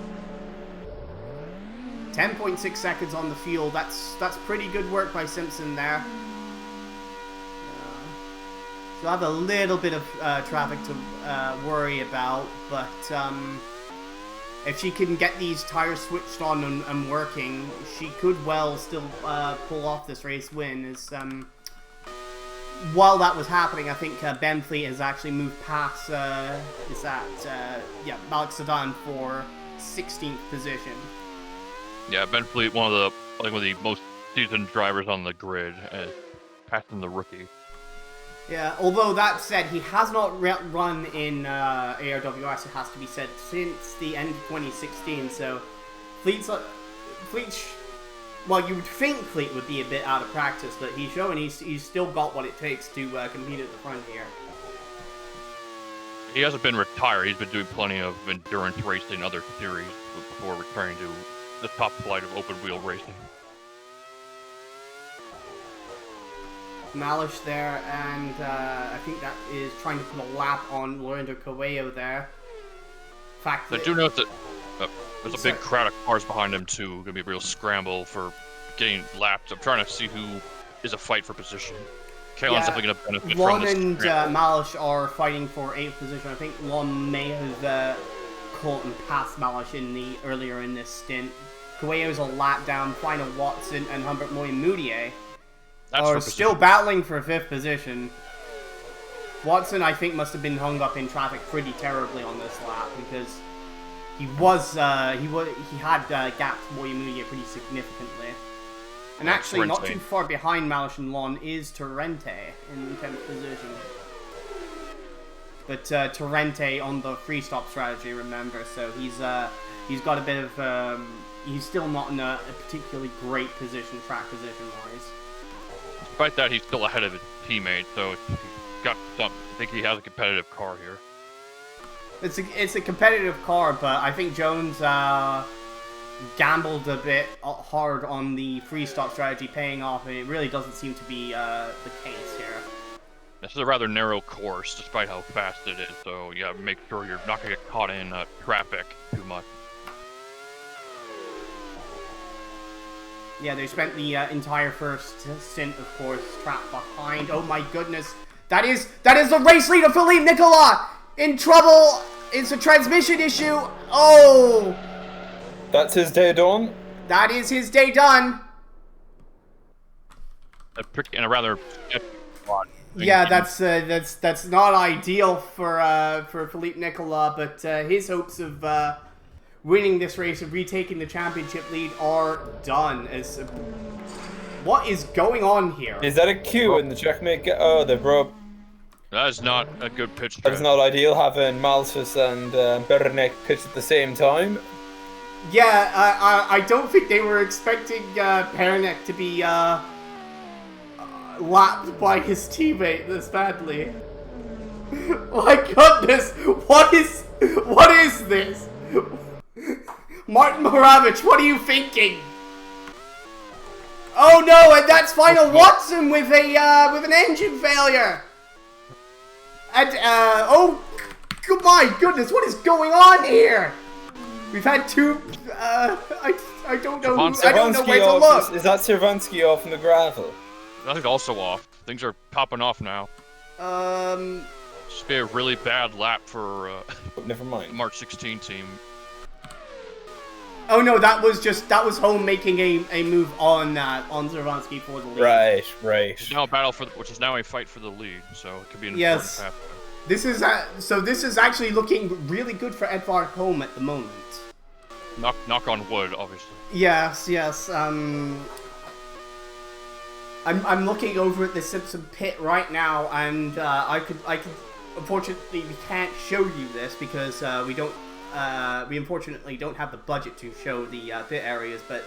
10.6 seconds on the field. That's pretty good work by Simpson there. She'll have a little bit of traffic to worry about, but if she can get these tires switched on and working, she could well still pull off this race win. While that was happening, I think Ben Fleet has actually moved past Malik Sedan for 16th position. Yeah, Ben Fleet, one of the most seasoned drivers on the grid, passing the rookie. Yeah, although that said, he has not run in ARWS, it has to be said, since the end of 2016, so Fleet, well, you would think Fleet would be a bit out of practice, but he's showing he's still got what it takes to compete at the front here. He hasn't been retired, he's been doing plenty of endurance racing in other series before returning to the top flight of open wheel racing. Malsyz there, and I think that is trying to put a lap on Lorenzo Coelho there. Fact I do note that there's a big crowd of cars behind him too. Gonna be a real scramble for getting lapped. I'm trying to see who is a fight for position. Kaelin's definitely gonna benefit Lon from this. and Malsyz are fighting for 8th position. I think Lon may have caught and passed Malsyz earlier in this stint. Coelho's a lap down. Final Watson and Humbert Moya-Moutier are still battling for 5th position. Watson, I think, must have been hung up in traffic pretty terribly on this lap because he had gapped Moyamuni pretty significantly. And actually, not too far behind Malsyz and Lon is Torrente in 10th position. But Torrente on the free stop strategy, remember, so he's got a bit of he's still not in a particularly great position, track position wise. Despite that, he's still ahead of his teammate, so he's got some. I think he has a competitive car here. It's a competitive car, but I think Jones gambled a bit hard on the free stop strategy, paying off, and it really doesn't seem to be the case here. This is a rather narrow course, despite how fast it is, so you gotta make sure you're not gonna get caught in traffic too much. Yeah, they spent the entire first stint, of course, trapped behind. Oh my goodness, that is the race leader, Phillippe Nicolas, in trouble. It's a transmission issue. Oh, that's his day done. That is his day done. In a rather yeah, that's not ideal for Phillippe Nicolas, but his hopes of winning this race and retaking the championship lead are done. What is going on here? Is that a cue in the checkmate? Oh, they broke. That is not a good pitch. That is not ideal, having Malsyz and Bernek pitch at the same time. Yeah, I don't think they were expecting Bernek to be lapped by his teammate this badly. My goodness, what is this? Martin Moravich, what are you thinking? Oh no, and that's Final Watson with an engine failure. And oh my goodness, what is going on here? We've had two. I don't know. I don't know where to look. Is that Cervansky off in the gravel? I think also off. Things are popping off now. Just be a really bad lap for never mind. the March 16 team. Oh no, that was Home making a move on Cervansky for the lead. Right. It's now a battle which is now a fight for the lead, so it could be an yes. important path. This is actually looking really good for Edvard Home at the moment. Knock on wood, obviously. Yes. I'm looking over at the Simpson pit right now, and I could. Unfortunately, we can't show you this because we unfortunately don't have the budget to show the pit areas. But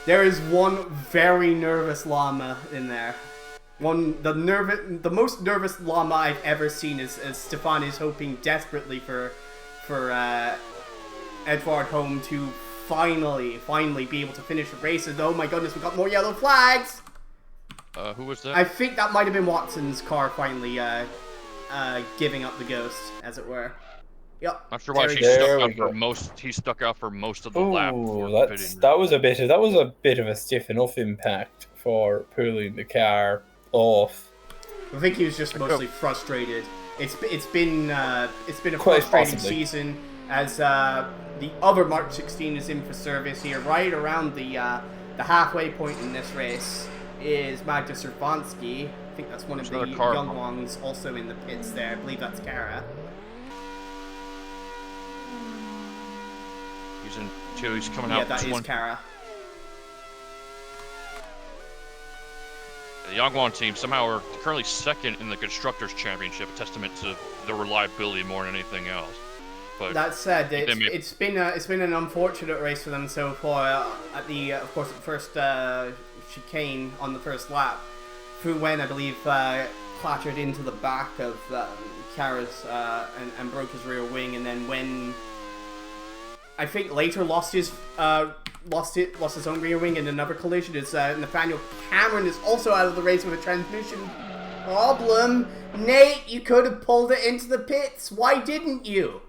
there is one very nervous llama in there. The most nervous llama I've ever seen as Stefan is hoping desperately for Edvard Home to finally be able to finish the race. And oh my goodness, we got more yellow flags. Who was that? I think that might have been Watson's car finally giving up the ghost, as it were. Yep. Not sure why he stuck out for most of the lap. That was a bit of a stiff enough impact for pulling the car off. I think he was just mostly frustrated. It's been a Quite frustrating possibly. season as the other March 16 is in for service here, right around the halfway point in this race. Is Magda Cervansky. I think that's one of the young ones also in the pits there. I believe that's Cara. He's in two, he's coming out. Yeah, that is Cara. The Yangwon team somehow are currently second in the Constructors' Championship, a testament to their reliability more than anything else. But that said, it's been an unfortunate race for them so far. At the of course the first chicane on the first lap, Fu Wen, I believe, clattered into the back of Cara's and broke his rear wing, and then when I think later lost his own rear wing in another collision. Is Nathaniel Cameron is also out of the race with a transmission problem. Nate, you could have pulled it into the pits. Why didn't you?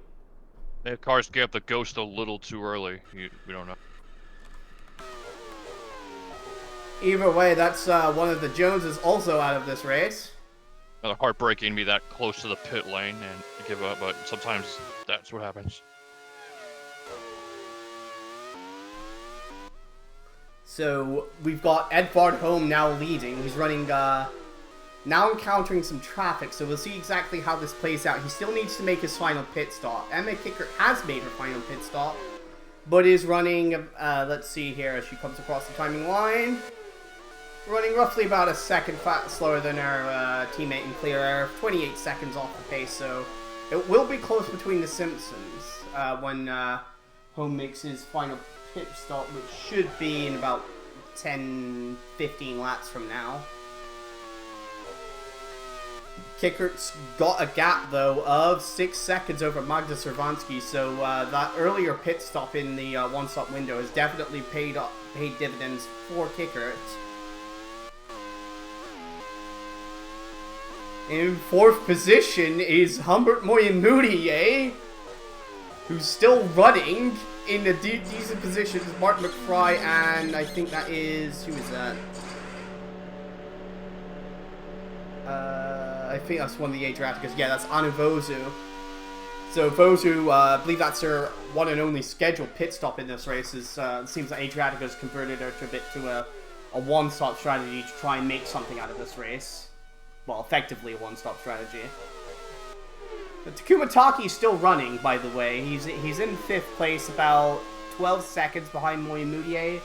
The cars gave up the ghost a little too early. We don't know. Either way, that's one of the Joneses also out of this race. Rather heartbreaking to be that close to the pit lane and give up, but sometimes that's what happens. So we've got Edvard Home now leading. He's running now encountering some traffic, so we'll see exactly how this plays out. He still needs to make his final pit stop. Emma Kickert has made her final pit stop, but is running, let's see here, as she comes across the timing line. Running roughly about a second slower than her teammate in clear air, 28 seconds off the pace, so it will be close between the Simpsons when Home makes his final pit stop, which should be in about 10-15 laps from now. Kickert's got a gap, though, of 6 seconds over Magda Cervanski, so that earlier pit stop in the one-stop window has definitely paid dividends for Kickert. In 4th position is Humbert Moyamoudier, who's still running in a decent position. Martin McFry, and I think that is... who is that? I think that's one of the Adriaticos. Yeah, that's Anu Vozu. So Vozu, I believe that's her one and only scheduled pit stop in this race. It seems like Adriaticos converted her to a one-stop strategy to try and make something out of this race. Well, effectively a one-stop strategy. But Takuma Taki is still running, by the way. He's in 5th place, about 12 seconds behind Moyamoudier.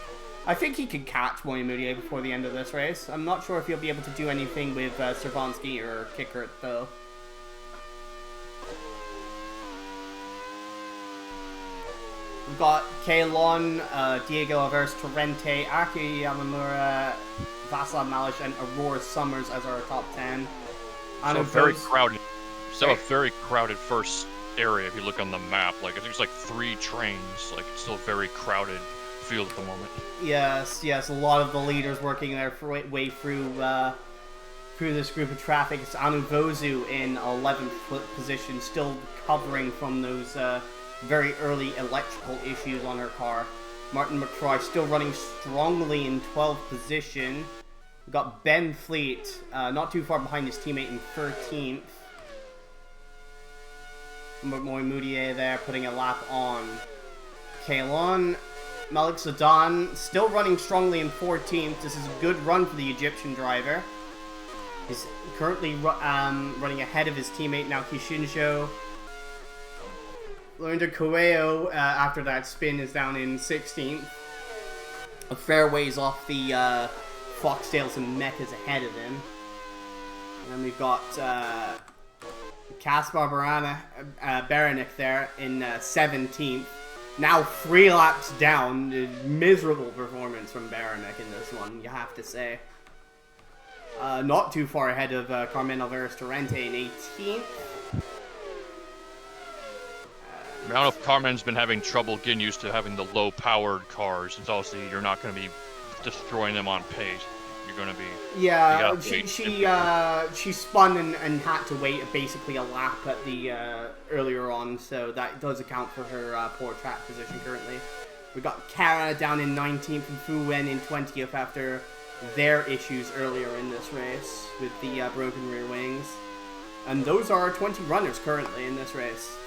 I think he can catch Moyamoudier before the end of this race. I'm not sure if he'll be able to do anything with Cervanski or Kickert, though. We've got Kaelon, Diego Alvarez, Torrente, Aki Yamamura, Vaclav Malsyz, and Aurora Summers as our top 10. So very crowded. So a very crowded first area if you look on the map. Like, I think it's like 3 trains. Like, it's still a very crowded field at the moment. Yes, a lot of the leaders working their way through this group of traffic. It's Anu Vozu in 11th position, still recovering from those very early electrical issues on her car. Martin McFry still running strongly in 12th position. We've got Ben Fleet, not too far behind his teammate in 13th. Moyamoudier there, putting a lap on Kaelon. Malik Zidane still running strongly in 14th. This is a good run for the Egyptian driver. He's currently running ahead of his teammate Naoki Shinjo. Learned Coelho, after that spin, is down in 16th. A fair ways off the Foxtails and Mechas ahead of him. And then we've got Kaspar Baranek there in 17th. Now 3 laps down. Miserable performance from Baranek in this one, you have to say. Not too far ahead of Carmen Alvarez Torrente in 18th. I don't know if Carmen's been having trouble getting used to having the low-powered cars. It's obviously you're not going to be destroying them on pace. You're going to be... Yeah, she spun and had to wait basically a lap at the earlier on, so that does account for her poor track position currently. We got Cara down in 19th and Fu Wen in 20th after their issues earlier in this race with the broken rear wings. And those are 20 runners currently in this race.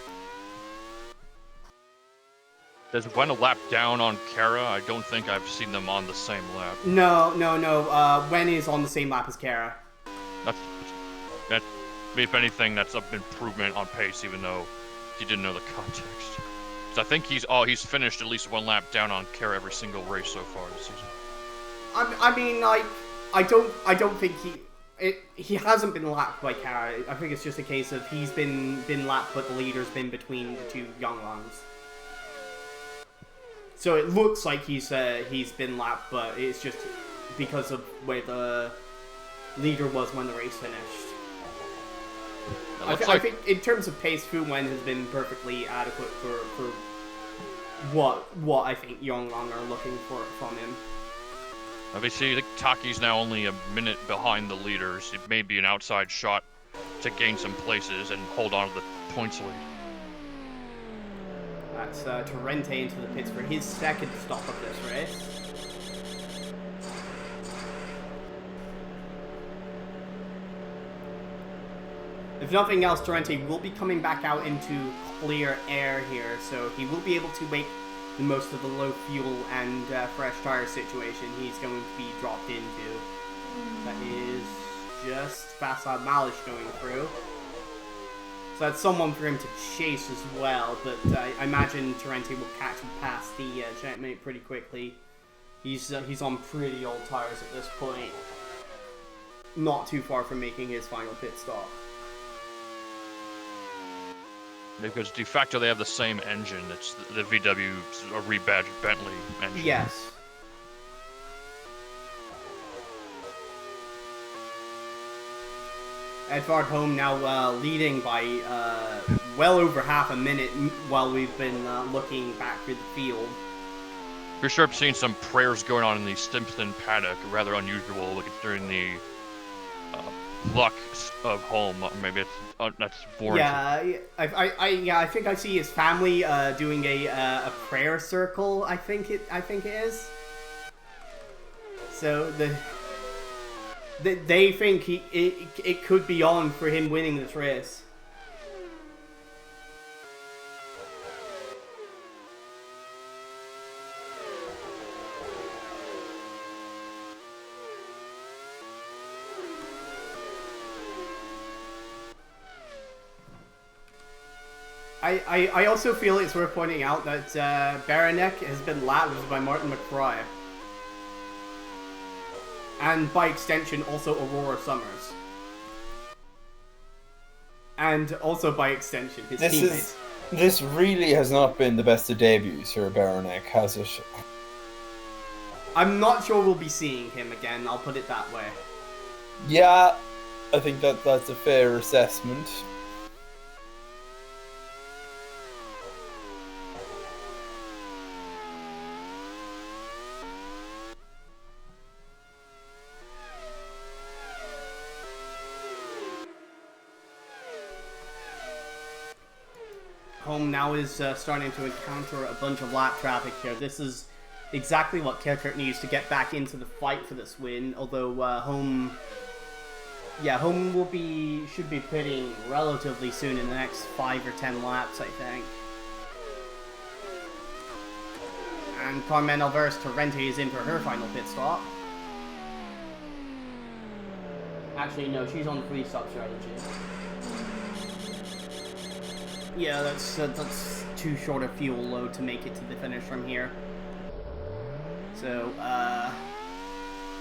Does Wen a lap down on Cara? I don't think I've seen them on the same lap. No. Wen is on the same lap as Cara. That, if anything, that's an improvement on pace, even though he didn't know the context. So I think he's finished at least 1 lap down on Cara every single race so far this season. I mean, like, I don't think he hasn't been lapped by Cara. I think it's just a case of he's been lapped, but the leader's been between the 2 young ones. So it looks like he's been lapped, but it's just because of where the leader was when the race finished. I think in terms of pace, Fu Wen has been perfectly adequate for what I think Yonglong are looking for from him. Obviously, I think Taki's now only a minute behind the leaders. It may be an outside shot to gain some places and hold on to the points lead. That's Torrente into the pits for his 2nd stop of this race. If nothing else, Torrente will be coming back out into clear air here, so he will be able to make the most of the low fuel and fresh tire situation he's going to be dropped into. That is just Vaclav Malsyz going through. So that's someone for him to chase as well, but I imagine Torrente will catch him past the checkmate pretty quickly. He's on pretty old tires at this point. Not too far from making his final pit stop. Because de facto they have the same engine. It's the VW rebadged Bentley engine. Yes. Edvard Holm now leading by well over half a minute while we've been looking back through the field. For sure, I've seen some prayers going on in the Simpson paddock, rather unusual considering the luck of Holm. Maybe it's that's boring. Yeah, I think I see his family doing a prayer circle. I think it is. So they think it could be on for him winning this race. I also feel it's worth pointing out that Baranek has been lapped by Martin McFry. And by extension, also Aurora Summers. And also by extension, his teammates. This really has not been the best of debuts for Baranek, has it? I'm not sure we'll be seeing him again, I'll put it that way. Yeah, I think that's a fair assessment. Holm now is starting to encounter a bunch of lap traffic here. This is exactly what Kirkert needs to get back into the fight for this win. Although Holm should be pitting relatively soon in the next 5 or 10 laps, I think. And Carmen Alvarez Torrente is in for her final pit stop. Actually, no, she's on free stop strategy. Yeah, that's too short a fuel load to make it to the finish from here. So,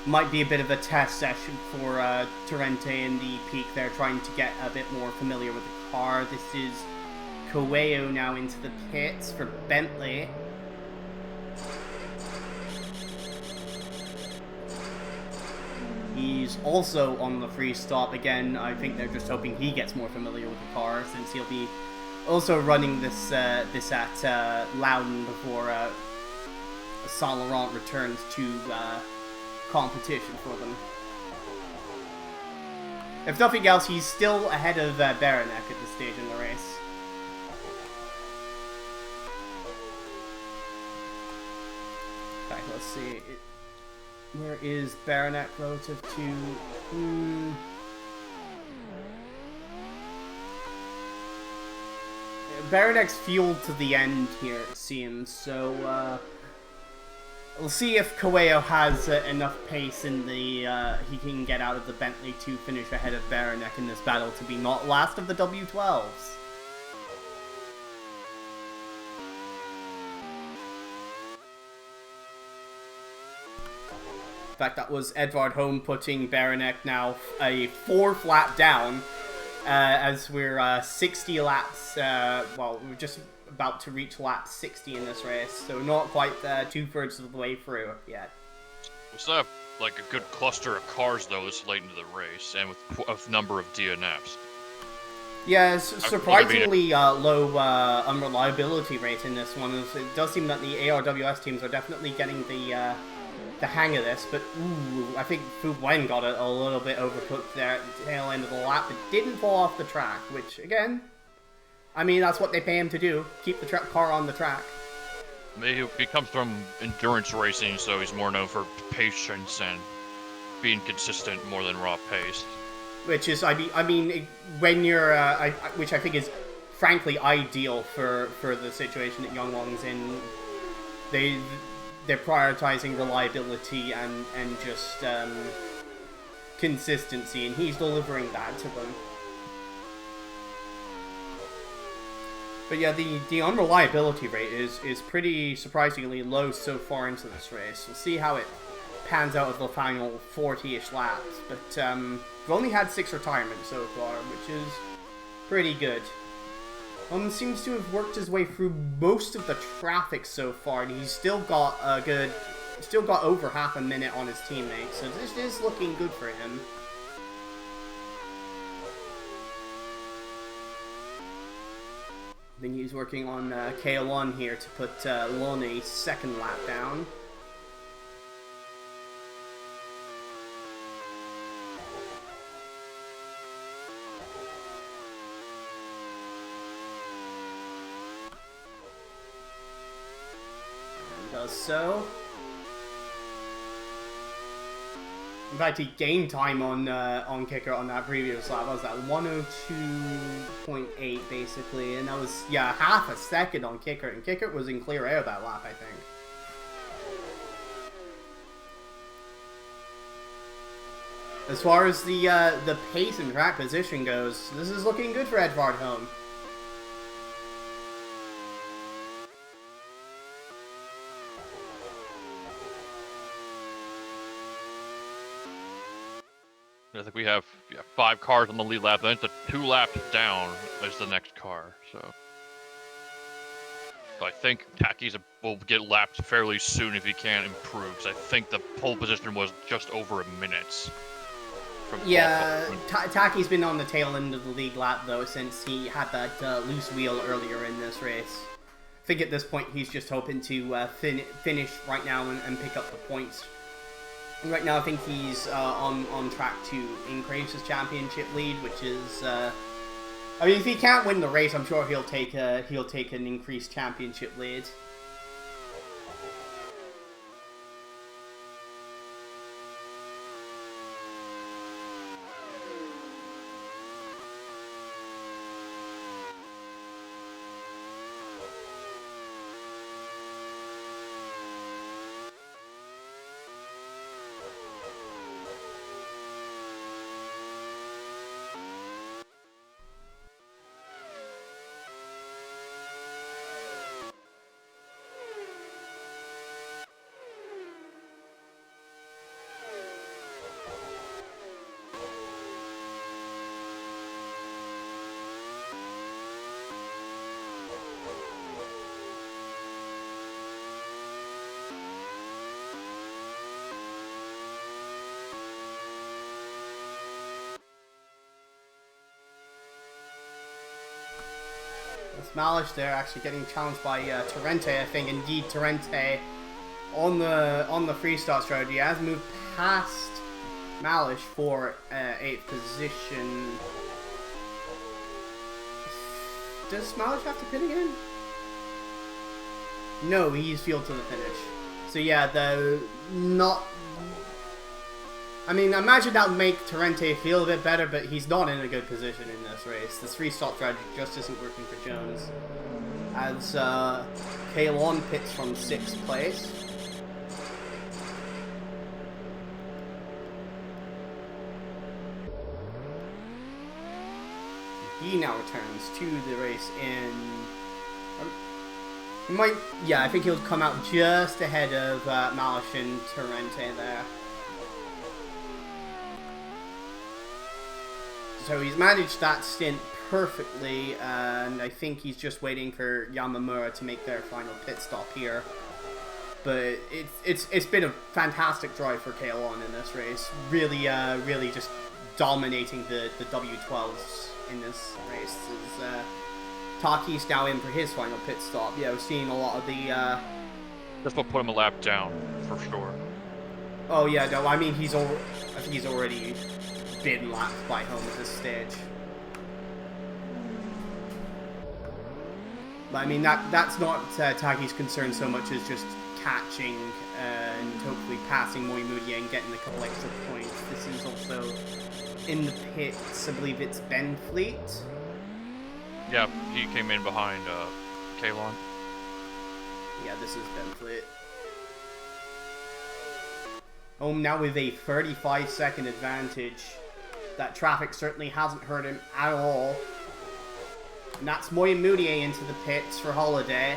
might be a bit of a test session for Torrente in the peak there, trying to get a bit more familiar with the car. This is Coelho now into the pits for Bentley. He's also on the free stop again. I think they're just hoping he gets more familiar with the car, since he'll be also running this at Loudon before Saint Laurent returns to competition for them. If nothing else, he's still ahead of Baranek at this stage in the race. In fact, let's see. Where is Baranek relative to... Baranek's fueled to the end here, it seems, so we'll see if Coelho has enough pace in the he can get out of the Bentley to finish ahead of Baranek in this battle to be not last of the W12s. In fact, that was Edvard Holm putting Baranek now a 4th lap down. As we're 60 laps, well, we're just about to reach lap 60 in this race, so not quite 2/3 of the way through yet. We still have like a good cluster of cars though this late into the race, and with a number of DNFs. Yeah, it's surprisingly low unreliability rate in this one. It does seem that the ARWS teams are definitely getting the hang of this, but ooh, I think Fu Wen got it a little bit overcooked there at the tail end of the lap, but didn't fall off the track, which, again, I mean, that's what they pay him to do, keep the car on the track. He comes from endurance racing, so he's more known for patience and being consistent more than raw pace. Which is, I mean, when you're, which I think is, frankly, ideal for the situation that Young Wong's in. They're prioritizing reliability and just consistency, and he's delivering that to them. But yeah, the unreliability rate is pretty surprisingly low so far into this race. We'll see how it pans out of the final 40-ish laps. But we've only had 6 retirements so far, which is pretty good. Seems to have worked his way through most of the traffic so far, and he's still got over half a minute on his teammates, so this is looking good for him. I think he's working on KO1 here to put Lonnie's second lap down. And does so. In fact, he gained time on Kicker on that previous lap. What was that? 102.8 basically, and that was half a second on Kicker, and Kicker was in clear air that lap, I think. As far as the pace and track position goes, this is looking good for Edvard Home. I think we have 5 cars on the lead lap. Then it's 2 laps down is the next car. So I think Taki's will get lapped fairly soon if he can improve. Because I think the pole position was just over a minute. Taki's been on the tail end of the lead lap though since he had that loose wheel earlier in this race. I think at this point he's just hoping to finish right now and pick up the points. Right now, I think he's on track to increase his championship lead, which is, I mean, if he can't win the race, I'm sure he'll take an increased championship lead. Malsyz there actually getting challenged by Torrente. I think indeed Torrente on the freestyle strategy has moved past Malsyz for 8th position. Does Malsyz have to pit again? No, he's fueled to the finish. So yeah, I mean, I imagine that would make Torrente feel a bit better, but he's not in a good position in this race. This restart strategy just isn't working for Jones. As K1 pits from 6th place. He now returns to the race in... I think he'll come out just ahead of Malsyz and Torrente there. So he's managed that stint perfectly, and I think he's just waiting for Yamamura to make their final pit stop here. But it's been a fantastic drive for KO1 in this race. Really just dominating the W12s in this race. Taki's now in for his final pit stop. Yeah, we're seeing a lot of the... That's what put him a lap down, for sure. Oh yeah, no, I mean I think he's already been lapped by Home at this stage. But I mean that's not Taki's concern so much as just catching and hopefully passing Moimudia and getting a couple extra points. This is also in the pits. I believe it's Ben Fleet. Yeah, he came in behind Kalon. Yeah, this is Ben Fleet. Home now with a 35-second advantage. That traffic certainly hasn't hurt him at all. And that's Moyamutier into the pits for Holiday.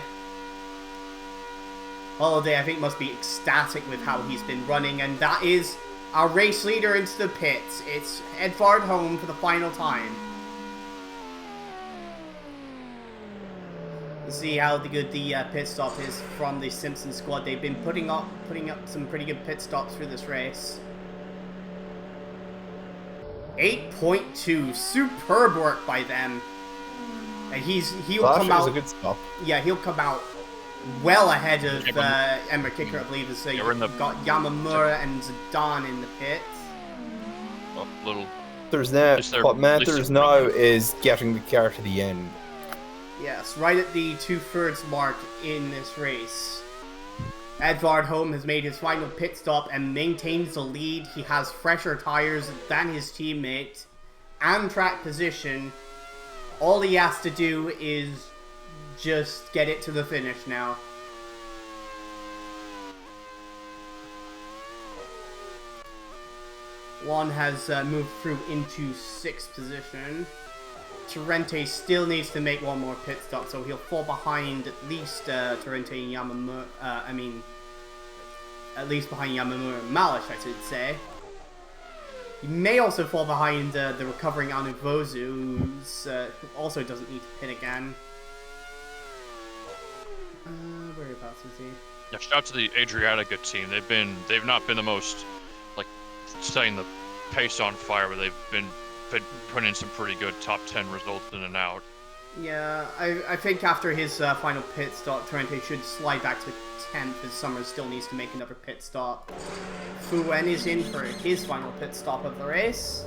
Holiday, I think, must be ecstatic with how he's been running, and that is our race leader into the pits. It's Edvard Home for the final time. Let's see how good the pit stop is from the Simpson squad. They've been putting up some pretty good pit stops for this race. 8.2, superb work by them. And he'll come out. A good stop. Yeah, he'll come out well ahead of Emma Kicker, I believe. So you've got Yamamura and Zidane in the pit. What matters now is getting the car to the end. Yes, right at the 2/3 mark in this race. Edvard Home has made his final pit stop and maintains the lead. He has fresher tires than his teammate and track position. All he has to do is just get it to the finish now. Juan has moved through into 6th position. Torrente still needs to make one more pit stop, so he'll fall behind at least Torrente and Yamamura. At least behind Yamamura and Malish, I should say. He may also fall behind the recovering Anuvozu, who also doesn't need to pit again. Whereabouts is he? Yeah, shout out to the Adriatica team. They've not been the most setting the pace on fire, but they've been putting in some pretty good top 10 results in and out. Yeah, I think after his final pit stop, Torrente should slide back to 10th, as Summers still needs to make another pit stop. Fuen is in for his final pit stop of the race.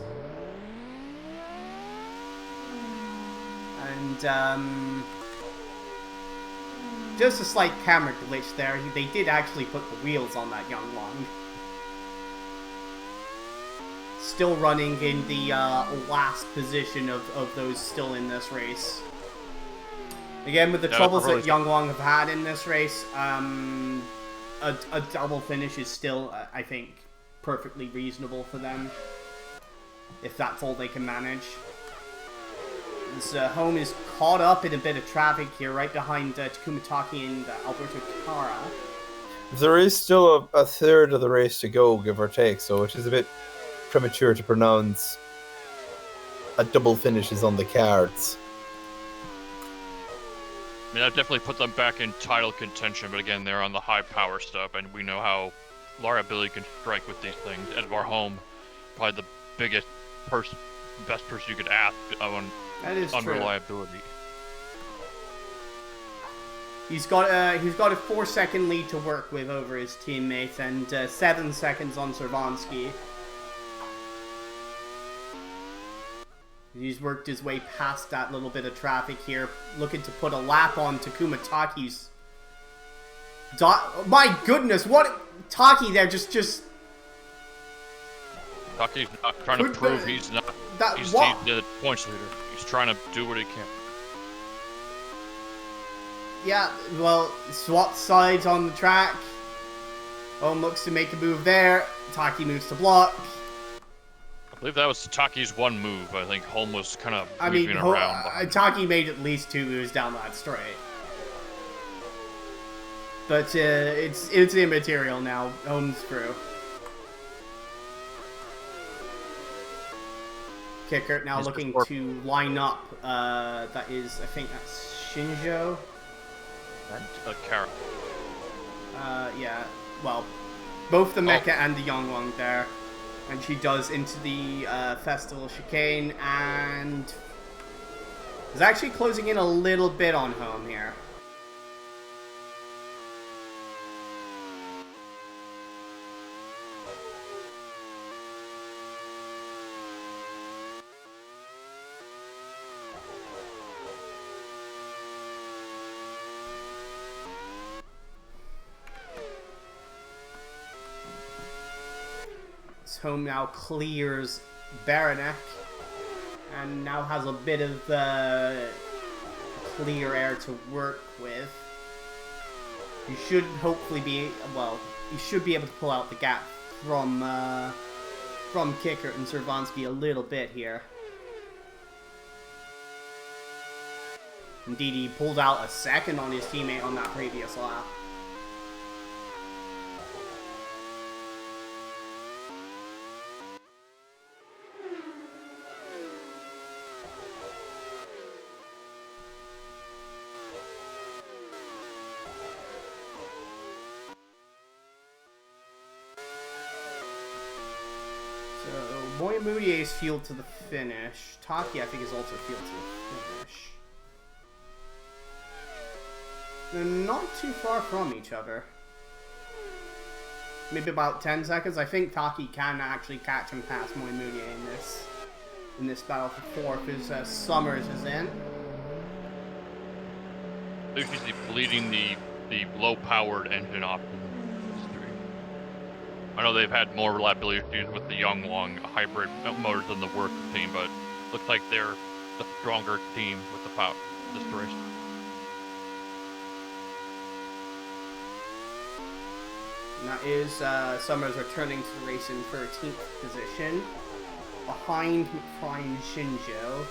And, just a slight camera glitch there. They did actually put the wheels on that young one. Still running in the last position of those still in this race. Again, with the troubles that Young Wong have had in this race, a double finish is still, I think, perfectly reasonable for them. If that's all they can manage. This Home is caught up in a bit of traffic here, right behind Takuma Taki and Alberto Cara. There is still a third of the race to go, give or take, so it is a bit premature to pronounce a double finish is on the cards. I mean, I've definitely put them back in title contention, but again, they're on the high power stuff, and we know how liability can strike with these things. Edvard Home, probably the biggest best person you could ask on unreliability. He's got a 4-second lead to work with over his teammates, and 7 seconds on Servansky. He's worked his way past that little bit of traffic here, looking to put a lap on Takuma Taki's. My goodness, what Taki there? Just. Taki's not trying to prove he's not. He's the points leader. He's trying to do what he can. Yeah, well, swap sides on the track. Home looks to make a move there. Taki moves to block. I believe that was Taki's one move. I think Home was kind of moving around. Taki made at least 2 moves down that straight. But it's immaterial now. Home's through. Kicker now looking to line up. That is, I think that's Shinjo. And Cara. Yeah. Well, both the Mecha and the Yongwang there. And she does into the festival chicane, and is actually closing in a little bit on Home here. Home now clears Baranek and now has a bit of clear air to work with. You should hopefully be, well, you should be able to pull out the gap from Kickert and Servansky a little bit here. Indeed, he pulled out a second on his teammate on that previous lap. So, Moyamudie's fueled to the finish. Taki, I think, is also fueled to the finish. They're not too far from each other. Maybe about 10 seconds. I think Taki can actually catch and pass Moyamudie in this battle for fourth, as Summers is in. They're usually bleeding the low-powered engine option. I know they've had more reliability issues with the Yonglong hybrid motors than the work team, but looks like they're the stronger team with the power this race. And that is Summers returning to the race in 13th position, behind McFry and Shinjo.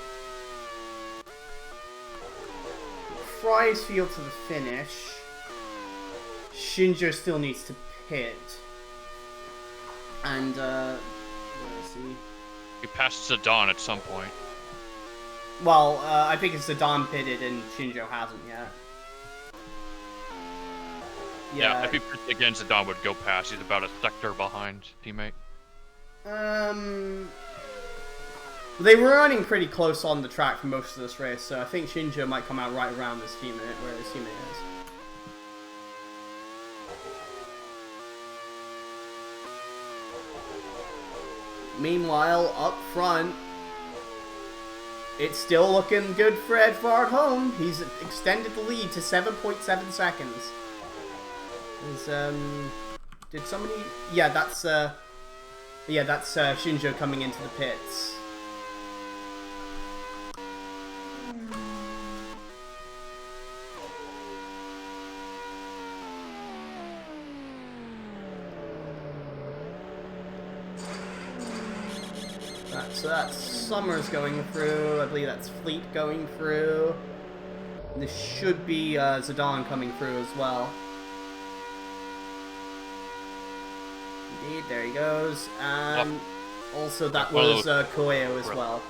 McFry's field to the finish. Shinjo still needs to pit. And, where is he? He passed Zidane at some point. Well, I think it's Zidane pitted and Shinjo hasn't yet. Yeah, if he pitted again, Zidane would go past. He's about a sector behind teammate. They were running pretty close on the track for most of this race, so I think Shinjo might come out right around his teammate, where his teammate is. Meanwhile, up front, it's still looking good for Edvard Holm. He's extended the lead to 7.7 seconds. Did somebody? Yeah, that's Shinjo coming into the pits. So that's Summers going through. I believe that's Fleet going through. And this should be Zidane coming through as well. Indeed, there he goes. And also that was Koeo as well.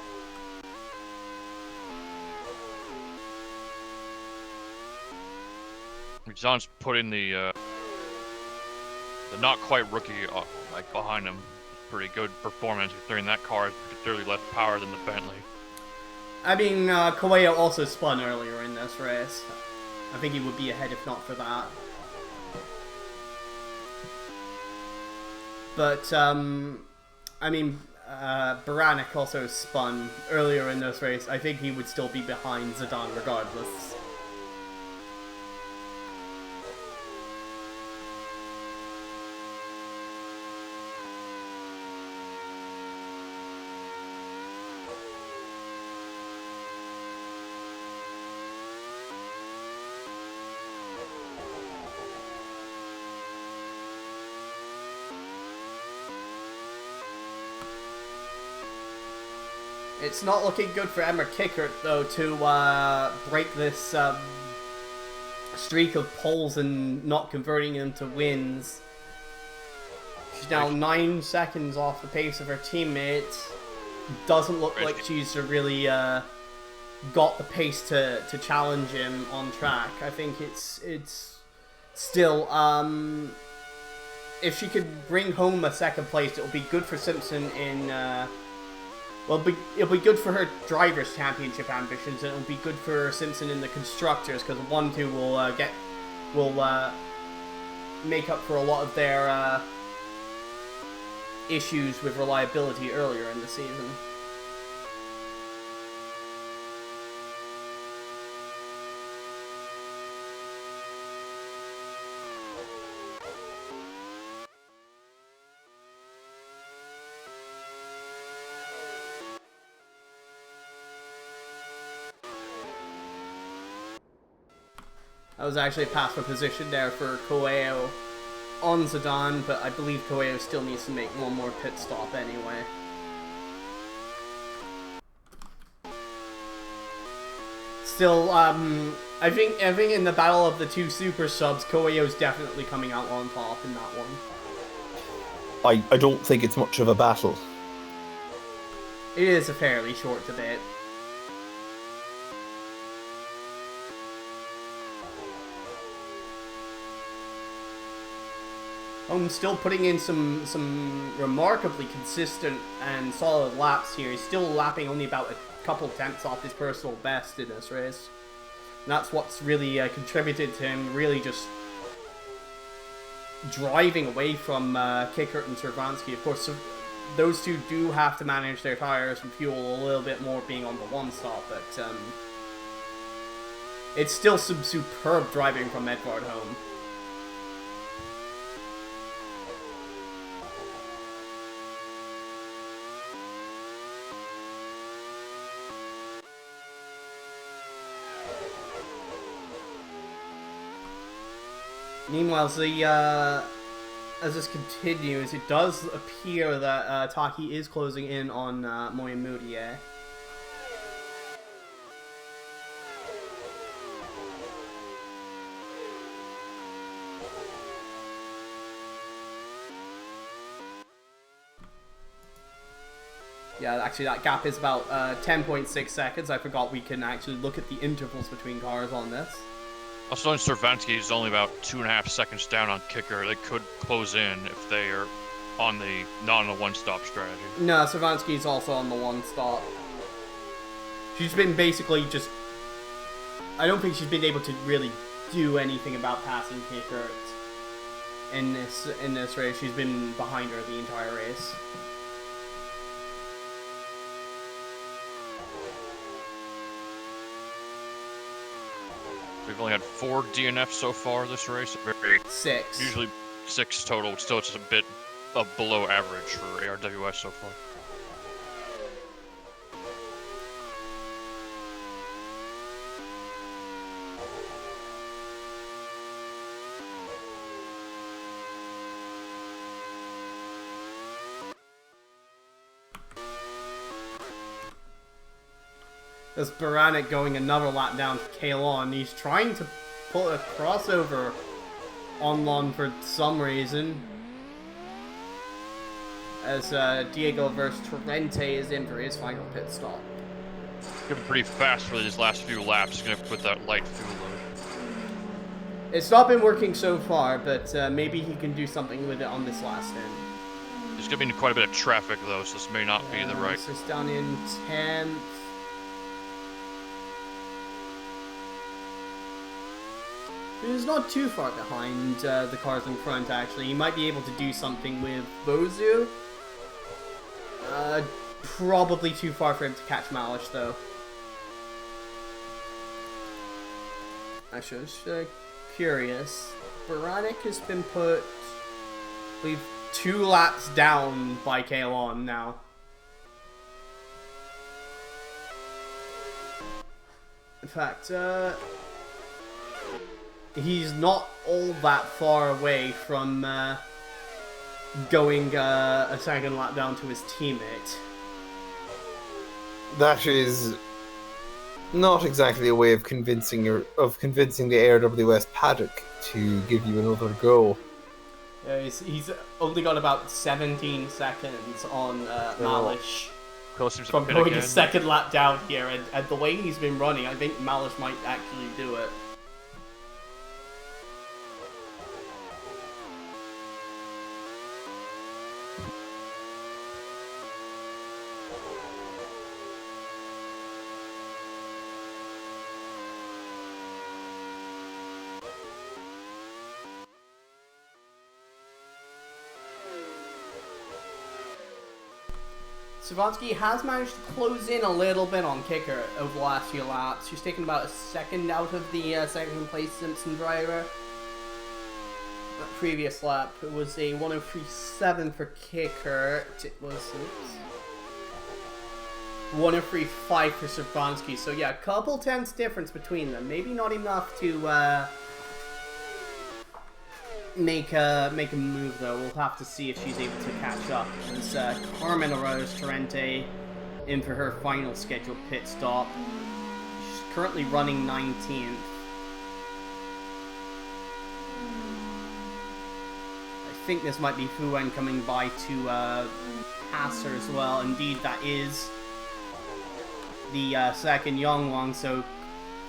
Zidane's putting the not quite rookie like behind him. Pretty good performance considering that car has considerably less power than the Bentley. I mean, Koeo also spun earlier in this race. I think he would be ahead if not for that. But, I mean, Baranek also spun earlier in this race. I think he would still be behind Zidane regardless. It's not looking good for Emma Kickert, though, to break this streak of poles and not converting them to wins. She's now 9 seconds off the pace of her teammates. Doesn't look like she's really got the pace to challenge him on track. I think it's still... if she could bring home a second place, it'll be good for Simpson in... Well, it'll be good for her Drivers' Championship ambitions, and it'll be good for Simpson in the Constructors, because 1-2 will make up for a lot of their issues with reliability earlier in the season. That was actually a pass for position there for Koeo. on Zidane, but I believe Koeo still needs to make one more pit stop anyway. Still, I think in the battle of the two super subs, Koeo's definitely coming out on top in that one. I don't think it's much of a battle. It is a fairly short debate. I'm still putting in some remarkably consistent and solid laps here. He's still lapping only about a couple tenths off his personal best in this race. And that's what's really contributed to him really just driving away from Kickert and Cervanski. Of course, those two do have to manage their tires and fuel a little bit more being on the one stop, but it's still some superb driving from Edvard Home. Meanwhile, as this continues, it does appear that Taki is closing in on Moyamoudier. Yeah, actually that gap is about 10.6 seconds. I forgot we can actually look at the intervals between cars on this. Also, in Cervanski is only about 2.5 seconds down on Kicker. They could close in if they are on the not on a one-stop strategy. No, Cervanski's also on the one-stop. She's been basically just... I don't think she's been able to really do anything about passing Kicker in this race. She's been behind her the entire race. We've only had 4 DNFs so far this race. 6. Usually 6 total. Still, it's a bit below average for ARWS so far. There's Baranek going another lap down to Kalon. He's trying to pull a crossover on Lon for some reason. As Diego versus Torrente is in for his final pit stop. Getting pretty fast for these last few laps. He's going to put that light fuel load. It's not been working so far, but maybe he can do something with it on this last end. There's going to be quite a bit of traffic though, so this may not be the right... So it's down in 10th. He's not too far behind the cars in front, actually. He might be able to do something with Bozu. Probably too far for him to catch Malish, though. Actually, I was curious. Baranek has been put, I believe, 2 laps down by Kalon now. In fact, he's not all that far away from going a second lap down to his teammate. That is not exactly a way of convincing the ARWS paddock to give you another go. Yeah, he's only got about 17 seconds on Malish from going a second lap down here, and the way he's been running, I think Malish might actually do it. Cervanski has managed to close in a little bit on Kicker over the last few laps. She's taken about a second out of the second place Simpson driver. That previous lap, it was a 103.7 for Kicker. It was 103.5 for Cervanski. So yeah, a couple tenths difference between them. Maybe not enough to make a move though. We'll have to see if she's able to catch up. As Carmen arrives Torrente in for her final scheduled pit stop. She's currently running 19th. I think this might be Fuwen coming by to pass her as well. Indeed, that is the second Yongwang. So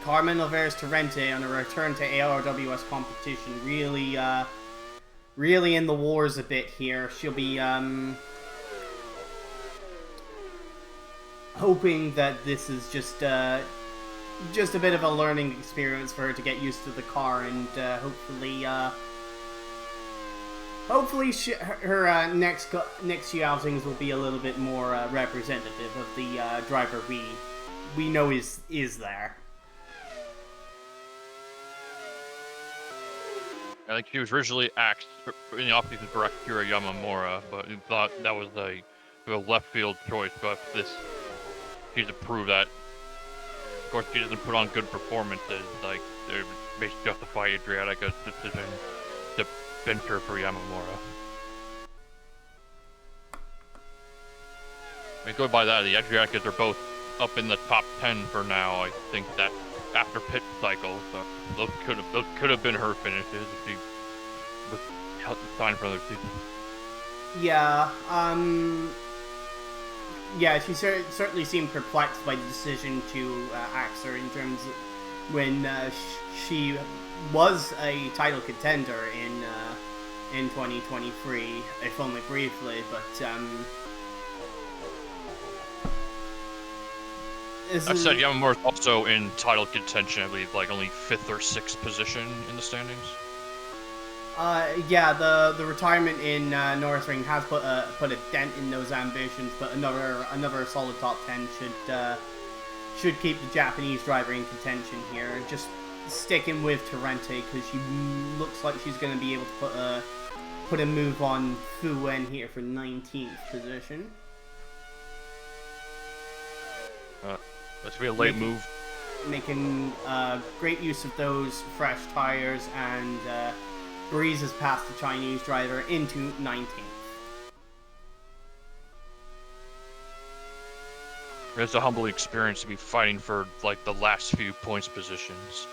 Carmen Alvarez Torrente on a return to ARWS competition, really in the wars a bit here. She'll be hoping that this is just a bit of a learning experience for her to get used to the car, and hopefully her next few outings will be a little bit more representative of the driver we know is there. I think she was originally axed in the offseason for Akira Yamamura, but we thought that was a left field choice. But she's to prove that. Of course, she doesn't put on good performances. Like, they basically justify Adriatica's decision to bench her for Yamamura. I mean, going by that, the Adriaticas are both up in the top 10 for now. I think that after pit cycle, so those could have been her finishes if she was signed for another season. Yeah, she certainly seemed perplexed by the decision to axe her in terms of when she was a title contender in 2023, if only briefly, but I've said Yamamura's also in title contention, I believe, like only 5th or 6th position in the standings. Yeah, the retirement in Northring has put a dent in those ambitions, but another solid top 10 should keep the Japanese driver in contention here. Just sticking with Torrente because she looks like she's going to be able to put a move on Fuwen here for 19th position. That's going to be a late move. Making great use of those fresh tires, and breezes past the Chinese driver into 19th. It's a humbling experience to be fighting for like the last few points positions.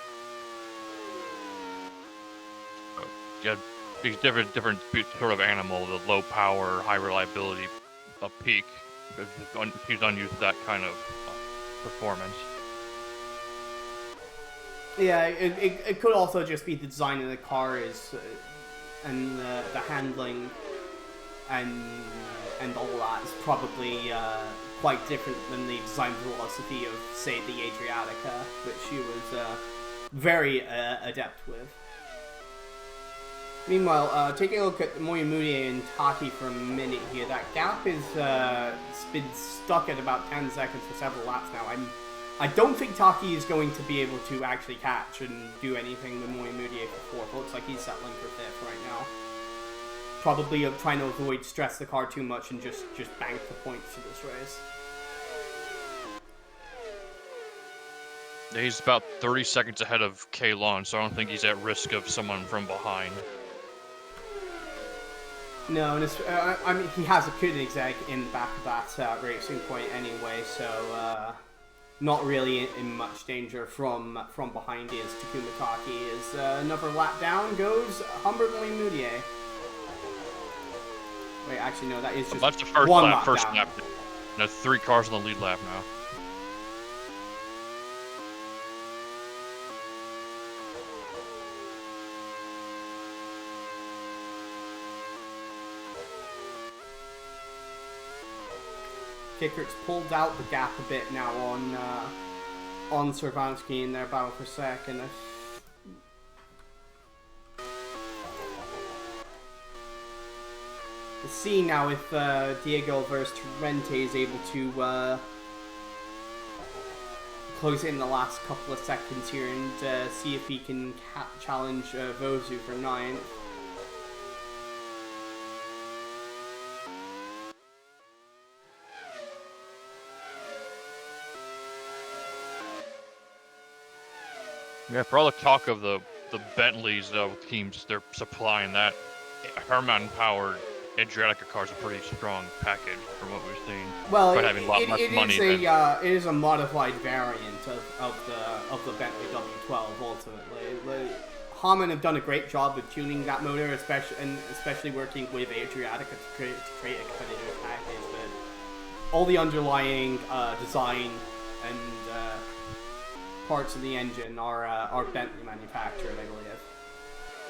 Yeah, these different sort of animal, the low power, high reliability, a peak. She's unused to that kind of performance. Yeah, it could also just be the design of the car is, and the handling, and all that is probably quite different than the design philosophy of, say, the Adriatica, which she was very adept with. Meanwhile, taking a look at Moyamune and Taki for a minute here, that gap is been stuck at about 10 seconds for several laps now. I don't think Taki is going to be able to actually catch and do anything with Moyamune for 4th. Looks like he's settling for 5th right now. Probably trying to avoid stress the car too much and just bank the points for this race. He's about 30 seconds ahead of Kalon, so I don't think he's at risk of someone from behind. No, and I mean, he has a Koenigsegg in the back of that racing point anyway, so not really in much danger from behind is Takuma Taki. As another lap down goes Humbert Moyamune. Wait, actually no, that is just that's the first one lap. First down. lap. There's 3 cars on the lead lap now. Kickert's pulled out the gap a bit now on Servansky in their battle for second. Let's see now if Diego versus Torrente is able to close in the last couple of seconds here and see if he can challenge Vozu for 9th. Yeah, for all the talk of the the Bentleys, teams they're supplying that Herman-powered Adriatica car is a pretty strong package from what we've seen. Well, But having a lot less money it is a modified variant of the Bentley W12 ultimately. Harman have done a great job with tuning that motor, especially working with Adriatica to create a competitive package. But all the underlying design and parts of the engine are Bentley manufactured, I believe.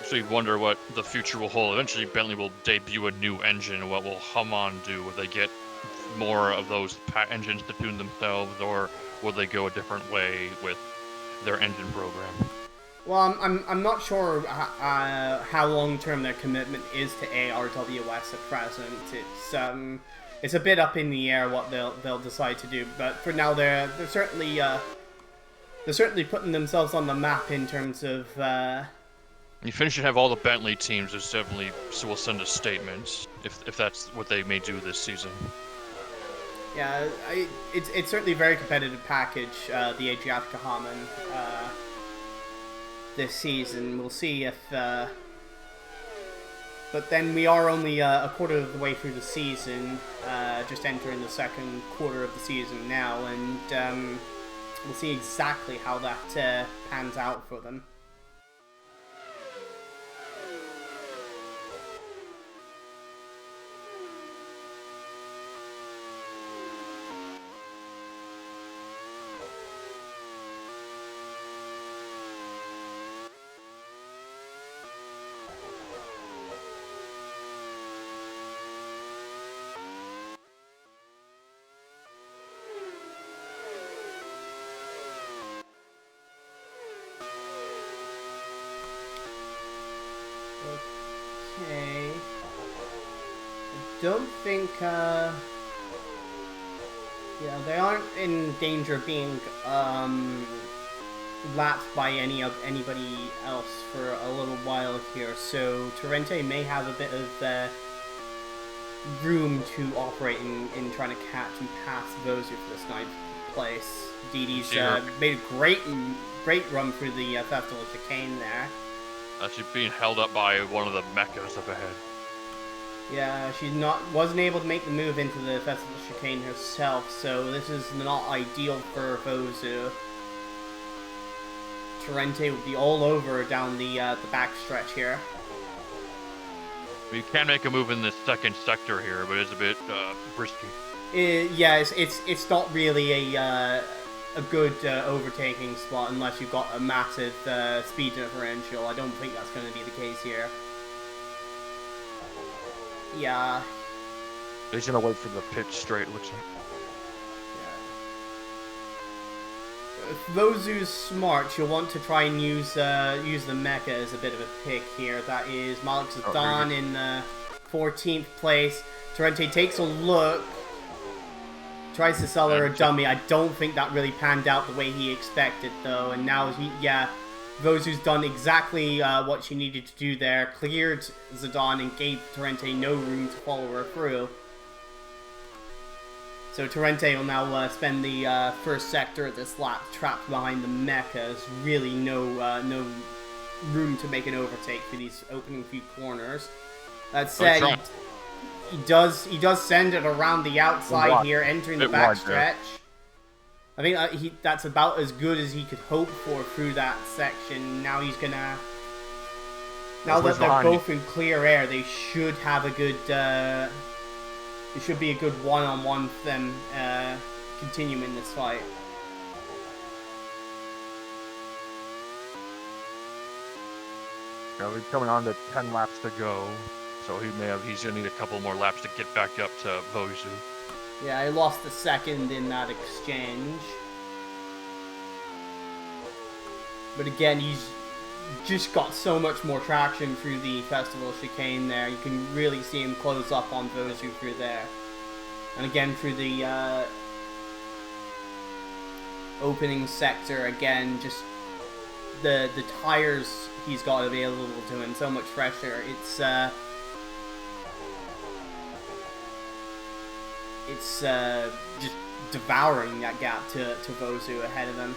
So you wonder what the future will hold. Eventually, Bentley will debut a new engine. What will Hamann do? Will they get more of those engines to tune themselves, or will they go a different way with their engine program? Well, I'm not sure how long term their commitment is to ARWS at present. It's a bit up in the air what they'll decide to do. But for now, they're certainly putting themselves on the map in terms of. You finish and have all the Bentley teams. There's definitely will send a statement if that's what they may do this season. Yeah, it's certainly a very competitive package. The Adriatica Hamann this season. We'll see if. But then we are only a quarter of the way through the season, just entering the second quarter of the season now, and we'll see exactly how that pans out for them. Okay. I don't think, yeah, they aren't in danger of being, lapped by anybody else for a little while here, so Torrente may have a bit of, room to operate in trying to catch and pass Vozu for this ninth place. Didi's, made a great run through the, Festival chicane there. She's being held up by one of the mechas up ahead. Yeah, she wasn't able to make the move into the Festival chicane herself, so this is not ideal for Vozu. Torrente would be all over down the back stretch here. You can make a move in the second sector here, but it's a bit risky. Yeah, it's not really a good overtaking spot unless you've got a massive speed differential. I don't think that's going to be the case here. Yeah. He's going to wait for the pitch straight, looks like. Yeah. If Vozu's smart, you'll want to try and use the mecha as a bit of a pick here. That is Malsyz in 14th place. Torrente takes a look. Tries to sell her a dummy. I don't think that really panned out the way he expected, though. And now, Vozu's done exactly what she needed to do there. Cleared Zidane and gave Torrente no room to follow her through. So Torrente will now spend the first sector of this lap trapped behind the mechas. Really no room to make an overtake for these opening few corners. That said, he does send it around the outside here, entering the back stretch. I think that's about as good as he could hope for through that section. Now he's gonna. Now that they're both in clear air, they should have a good. It should be a good one-on-one for them continuing this fight. He's coming on to 10 laps to go. So he's going to need a couple more laps to get back up to Vozu. Yeah, he lost a second in that exchange. But again, he's just got so much more traction through the Festival chicane there. You can really see him close up on Vozu through there. And again, through the opening sector, again, just the tires he's got available to him, so much pressure. It's just devouring that gap to Vozu ahead of him.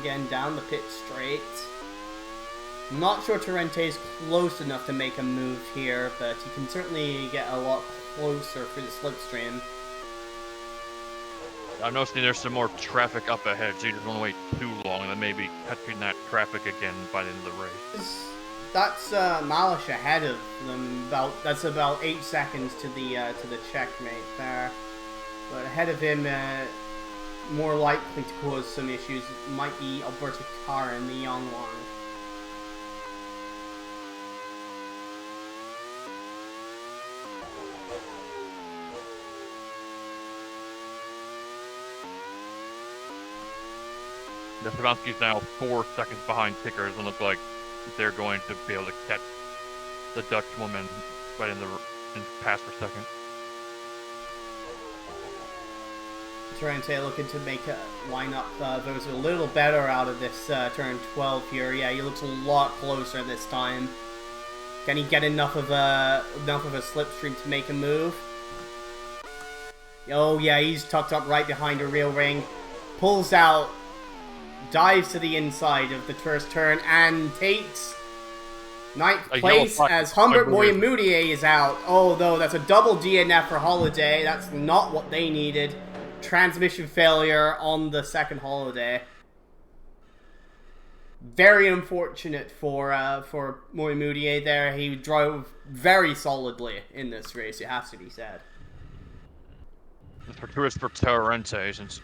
again down the pit straight. Not sure Torrente's close enough to make a move here, but he can certainly get a lot closer for the slipstream. I'm noticing there's some more traffic up ahead, so you just want to wait too long, and then maybe catching that traffic again by the end of the race. That's Malsyz ahead of them. That's about 8 seconds to the checkmate there. But ahead of him, more likely to cause some issues might be Alberto Cara in the young one. Stefanski's now 4 seconds behind Kickers, and look like they're going to be able to catch the Dutch woman right in pass for second. Torrente looking to make a lineup those a little better out of this turn 12 here. Yeah, he looks a lot closer this time. Can he get enough of a slipstream to make a move? Oh yeah, he's tucked up right behind a real ring. Pulls out. Dives to the inside of the first turn and takes 9th place as Humbert Moyamutier is out. Oh, though, that's a double DNF for Holiday. That's not what they needed. Transmission failure on the second Holiday. Very unfortunate for Moyamutier there. He drove very solidly in this race, it has to be said. It's fortuitous for Torrente, since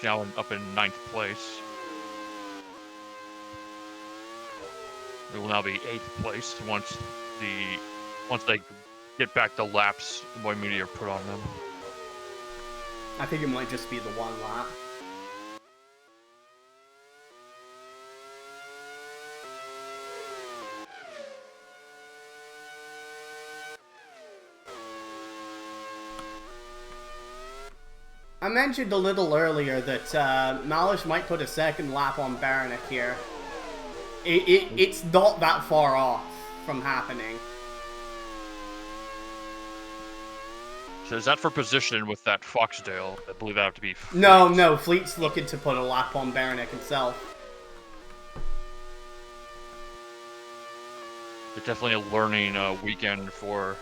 now up in 9th place. It will now be 8th place once they get back the laps Moyamutier put on them. I think it might just be the one lap. I mentioned a little earlier that Malsyz might put a second lap on Baranek here. It's not that far off from happening. So is that for position with that Foxdale? I believe that have to be Fleet. No, Fleet's looking to put a lap on Baranek himself. It's definitely a learning weekend for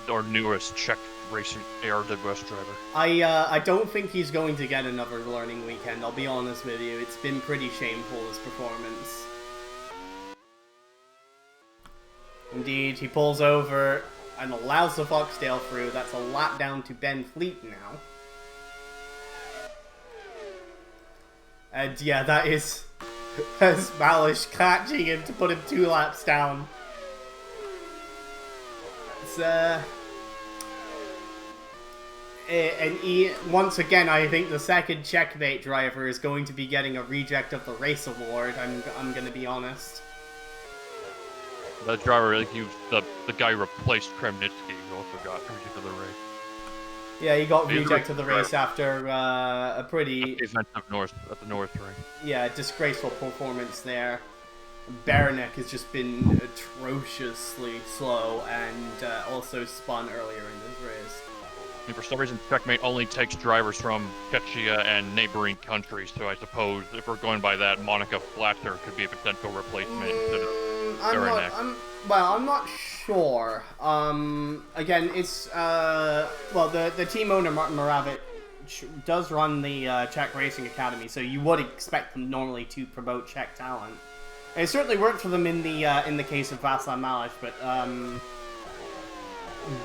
our newest Czech racing ARWS driver. I don't think he's going to get another learning weekend, I'll be honest with you. It's been pretty shameful, his performance. Indeed, he pulls over and allows the Foxdale through. That's a lap down to Ben Fleet now. And yeah, that is as Malsyz catching him to put him 2 laps down. It's once again, I think the second checkmate driver is going to be getting a reject of the race award. I'm gonna be honest. That driver, he was the guy who replaced Kremnitsky, who also got reject of the race. Yeah, he got reject of the race after a pretty event up north at the North Ring. Yeah, disgraceful performance there. Baranek has just been atrociously slow and also spun earlier in this race. And for some reason, Checkmate only takes drivers from Czechia and neighboring countries, so I suppose if we're going by that, Monica Flatzer could be a potential replacement instead of Baranek. I'm not sure. Again, it's well, the team owner Martin Moravec does run the Czech Racing Academy, so you would expect them normally to promote Czech talent. And it certainly worked for them in the case of Vaclav Malsyz, but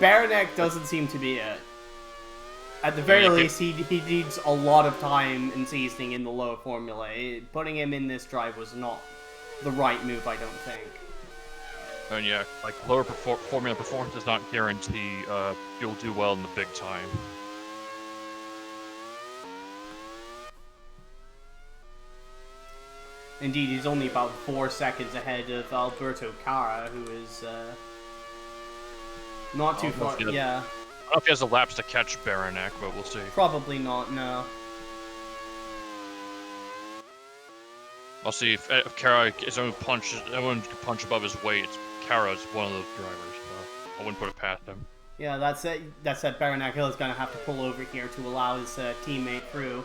Baranek doesn't seem to be it. At the very least, he needs a lot of time and seasoning in the lower formula. Putting him in this drive was not the right move, I don't think. And yeah, like lower formula performance does not guarantee you'll do well in the big time. Indeed, he's only about 4 seconds ahead of Alberto Cara, who is not too far. Yeah. I don't know if he has the laps to catch Baranek, but we'll see. Probably not, no. I'll see if Cara is everyone can punch above his weight. Cara's one of those drivers, so I wouldn't put it past him. Yeah, that's it. Baranek Hill is going to have to pull over here to allow his teammate through.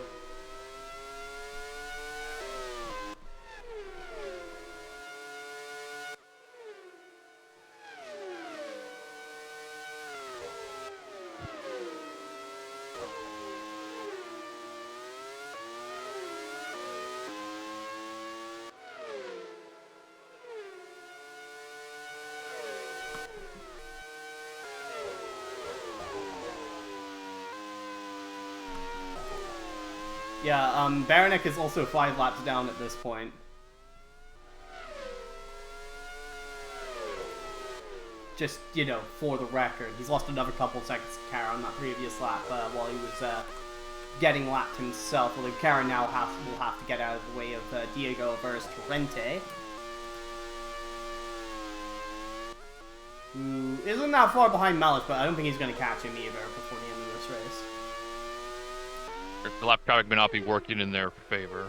Yeah, Baranek is also 5 laps down at this point. Just, you know, for the record, he's lost another couple seconds to Cara on that previous lap while he was getting lapped himself. Although Cara now will have to get out of the way of Diego versus Torrente, who isn't that far behind Malsyz, but I don't think he's going to catch him either before the end of this race. The lap traffic may not be working in their favor.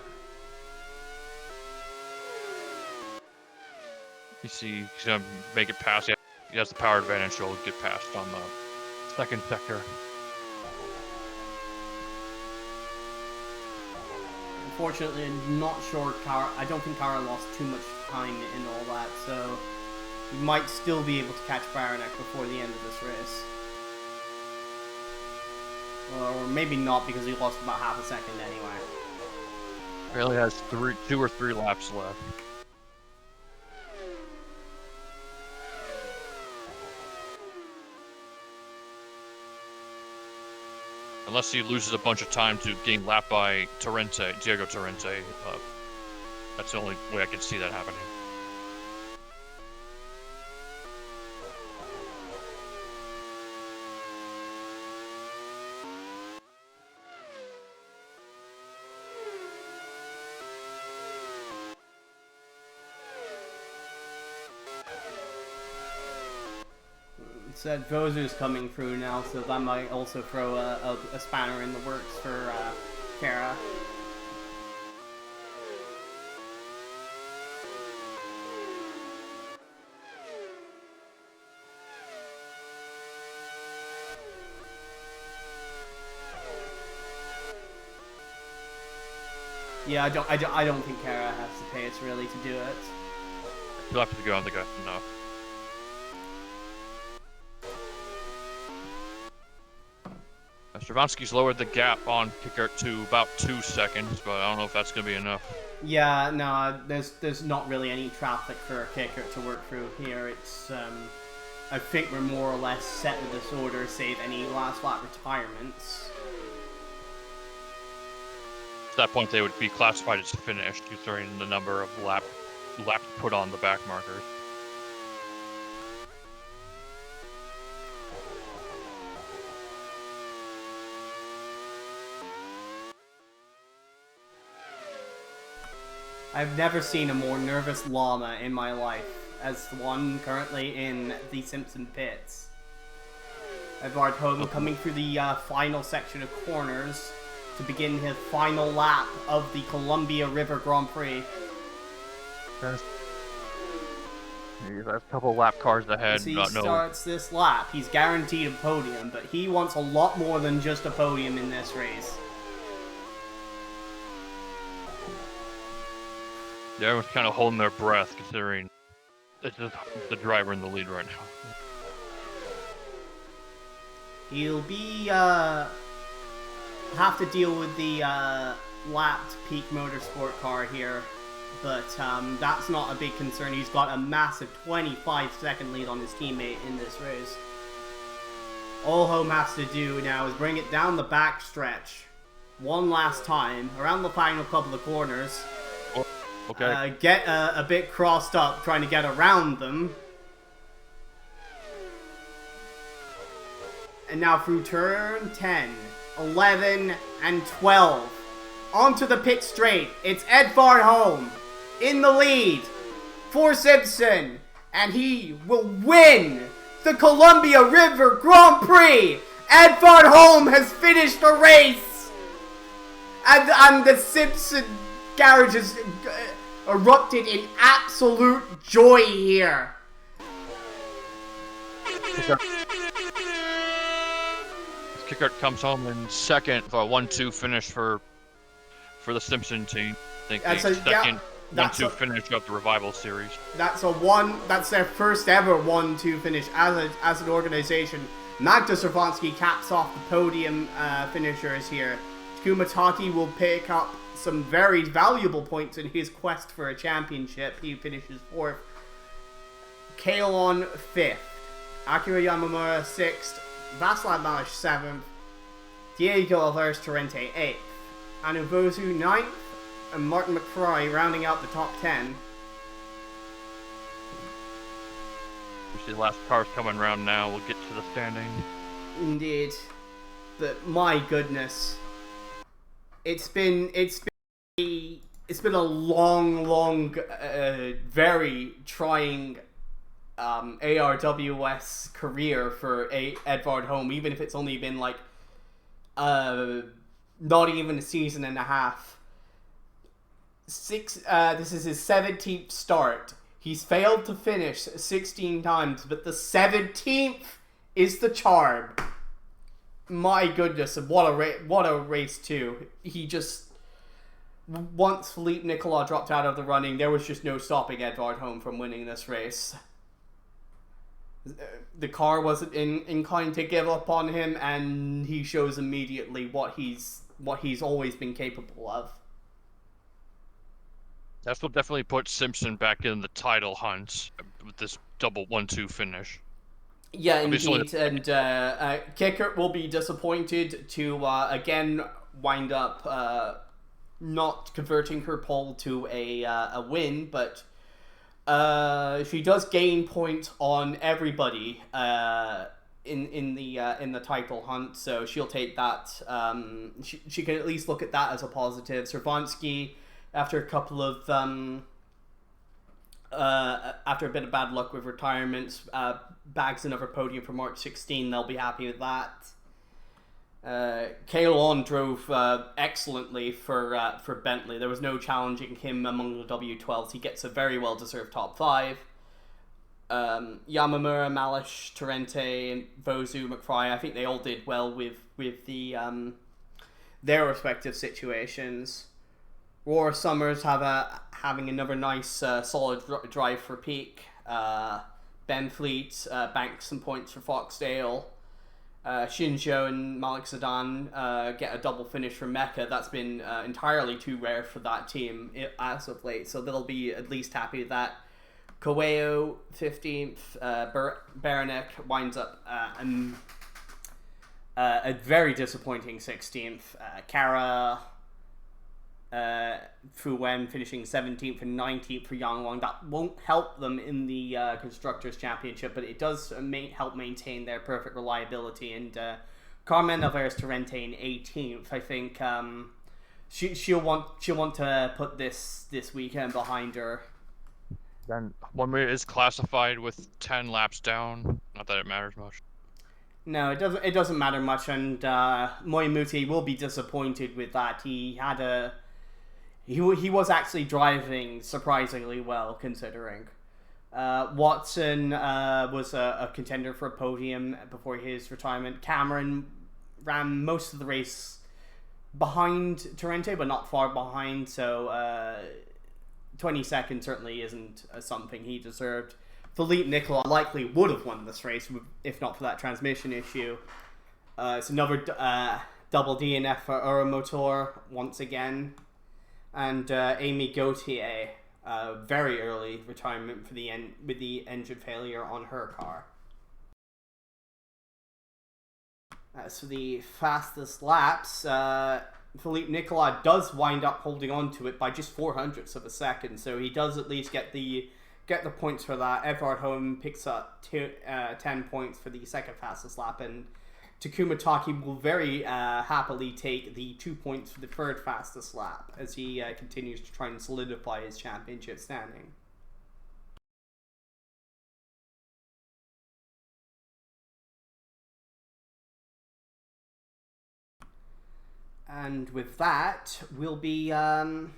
You see, he's going to make it past. He has the power advantage, so he'll get past on the second sector. Unfortunately, I'm not sure Cara. I don't think Cara lost too much time in all that, so he might still be able to catch Baranek before the end of this race. Or maybe not, because he lost about half a second anyway. Barely has 2 or 3 laps left. Unless he loses a bunch of time to getting lapped by Diego Torrente. That's the only way I can see that happening. Said Vozu's coming through now, so that might also throw a spanner in the works for Cara. Yeah, I don't think Cara has the pace really to do it. He'll have to go on the gut enough. Stravinsky's lowered the gap on Kickert to about 2 seconds, but I don't know if that's going to be enough. Yeah, no, there's not really any traffic for Kickert to work through here. It's I think we're more or less set with this order, save any last lap retirements. At that point, they would be classified as finished, considering the number of laps put on the back markers. I've never seen a more nervous llama in my life as the one currently in the Simpson pits. Edvard Hogan coming through the final section of corners to begin his final lap of the Columbia River Grand Prix. There's a couple lap cars ahead. As he starts this lap, he's guaranteed a podium, but he wants a lot more than just a podium in this race. Yeah, everyone's kind of holding their breath, considering it's just the driver in the lead right now. He'll be, have to deal with the, lapped Peak Motorsport car here, but, that's not a big concern. He's got a massive 25-second lead on his teammate in this race. All Home has to do now is bring it down the back stretch one last time, around the final couple of corners. Okay. Get a bit crossed up, trying to get around them. And now through turn 10, 11, and 12. Onto the pit straight. It's Edvard Holm in the lead for Simpson. And he will win the Columbia River Grand Prix. Edvard Holm has finished the race. And the Simpson garage has erupted in absolute joy here. Kickert comes home in second for a 1-2 finish for the Simpson team. I think the second 1-2 finish of the Revival Series. That's their first ever 1-2 finish as an organization. Magda Sravansky caps off the podium finishers here. Takuma Taki will pick up some very valuable points in his quest for a championship. He finishes 4th. Kalon 5th. Akira Yamamura 6th. Vaclav Malsyz 7th. Diego Torrente 8th. Anuvozu 9th, and Martin McFry rounding out the top 10. We see the last cars coming around now. We'll get to the standing. Indeed. But my goodness. It's been a long, very trying ARWS career for Edvard Holm, even if it's only been like not even a season and a half. This is his 17th start. He's failed to finish 16 times, but the 17th is the charm. My goodness, and what a race too. He just, once Phillippe Nicolas dropped out of the running, there was just no stopping Edvard Holm from winning this race. The car wasn't inclined to give up on him, and he shows immediately what he's always been capable of. That's what definitely put Simpson back in the title hunt with this double 1-2 finish. Yeah, indeed, and Kickert will be disappointed to again wind up not converting her pole to a win, but she does gain points on everybody in the title hunt, so she'll take that. She can at least look at that as a positive. Servansky, after a couple of after a bit of bad luck with retirements, bags another podium for March 16. They'll be happy with that. Kalon drove excellently for Bentley. There was no challenging him among the W12s. He gets a very well-deserved top 5. Yamamura, Malish, Torrente, and Vozu, McFry, I think they all did well with the their respective situations. Roar Summers having another nice solid drive for Peak. Ben Fleet banks some points for Foxdale. Shinjo and Malik Sedan get a double finish for Mecca. That's been entirely too rare for that team as of late, so they'll be at least happy with that. Koeo 15th, Baranek winds up a very disappointing 16th. Cara, Fu Wen finishing 17th and 19th for Yangwang. That won't help them in the Constructors' Championship, but it does help maintain their perfect reliability. And Carmen Alvarez Torrente in 18th. I think she'll want to put this weekend behind her. Then one minute is classified with 10 laps down. Not that it matters much. No, it doesn't matter much, and Moimuti will be disappointed with that. He was actually driving surprisingly well, considering. Watson was a contender for a podium before his retirement. Cameron ran most of the race behind Torrente, but not far behind, so 22nd certainly isn't something he deserved. Phillippe Nicolas likely would have won this race if not for that transmission issue. It's another double DNF for Euromotor once again. And Amy Gauthier, very early retirement with the engine failure on her car. As for the fastest laps, Phillippe Nicolas does wind up holding on to it by just 0.04 of a second, so he does at least get the points for that. Edvard Holm picks up 10 points for the second fastest lap, and Takuma Taki will very happily take the 2 points for the third fastest lap as he continues to try and solidify his championship standing. And with that, we'll be all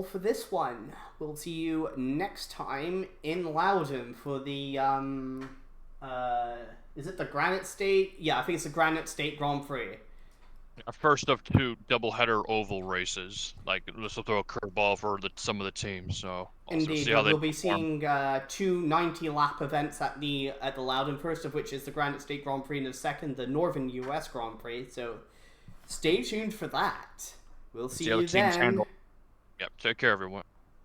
for this one. We'll see you next time in Loudon for the is it the Granite State? Yeah, I think it's the Granite State Grand Prix. A first of 2 doubleheader oval races. Like, this will throw a curveball for some of the teams. So indeed, we'll be seeing 2 90-lap events at the Loudon. First of which is the Granite State Grand Prix, and the second, the Northern U.S. Grand Prix. So stay tuned for that. We'll see you then. Yep, take care, everyone.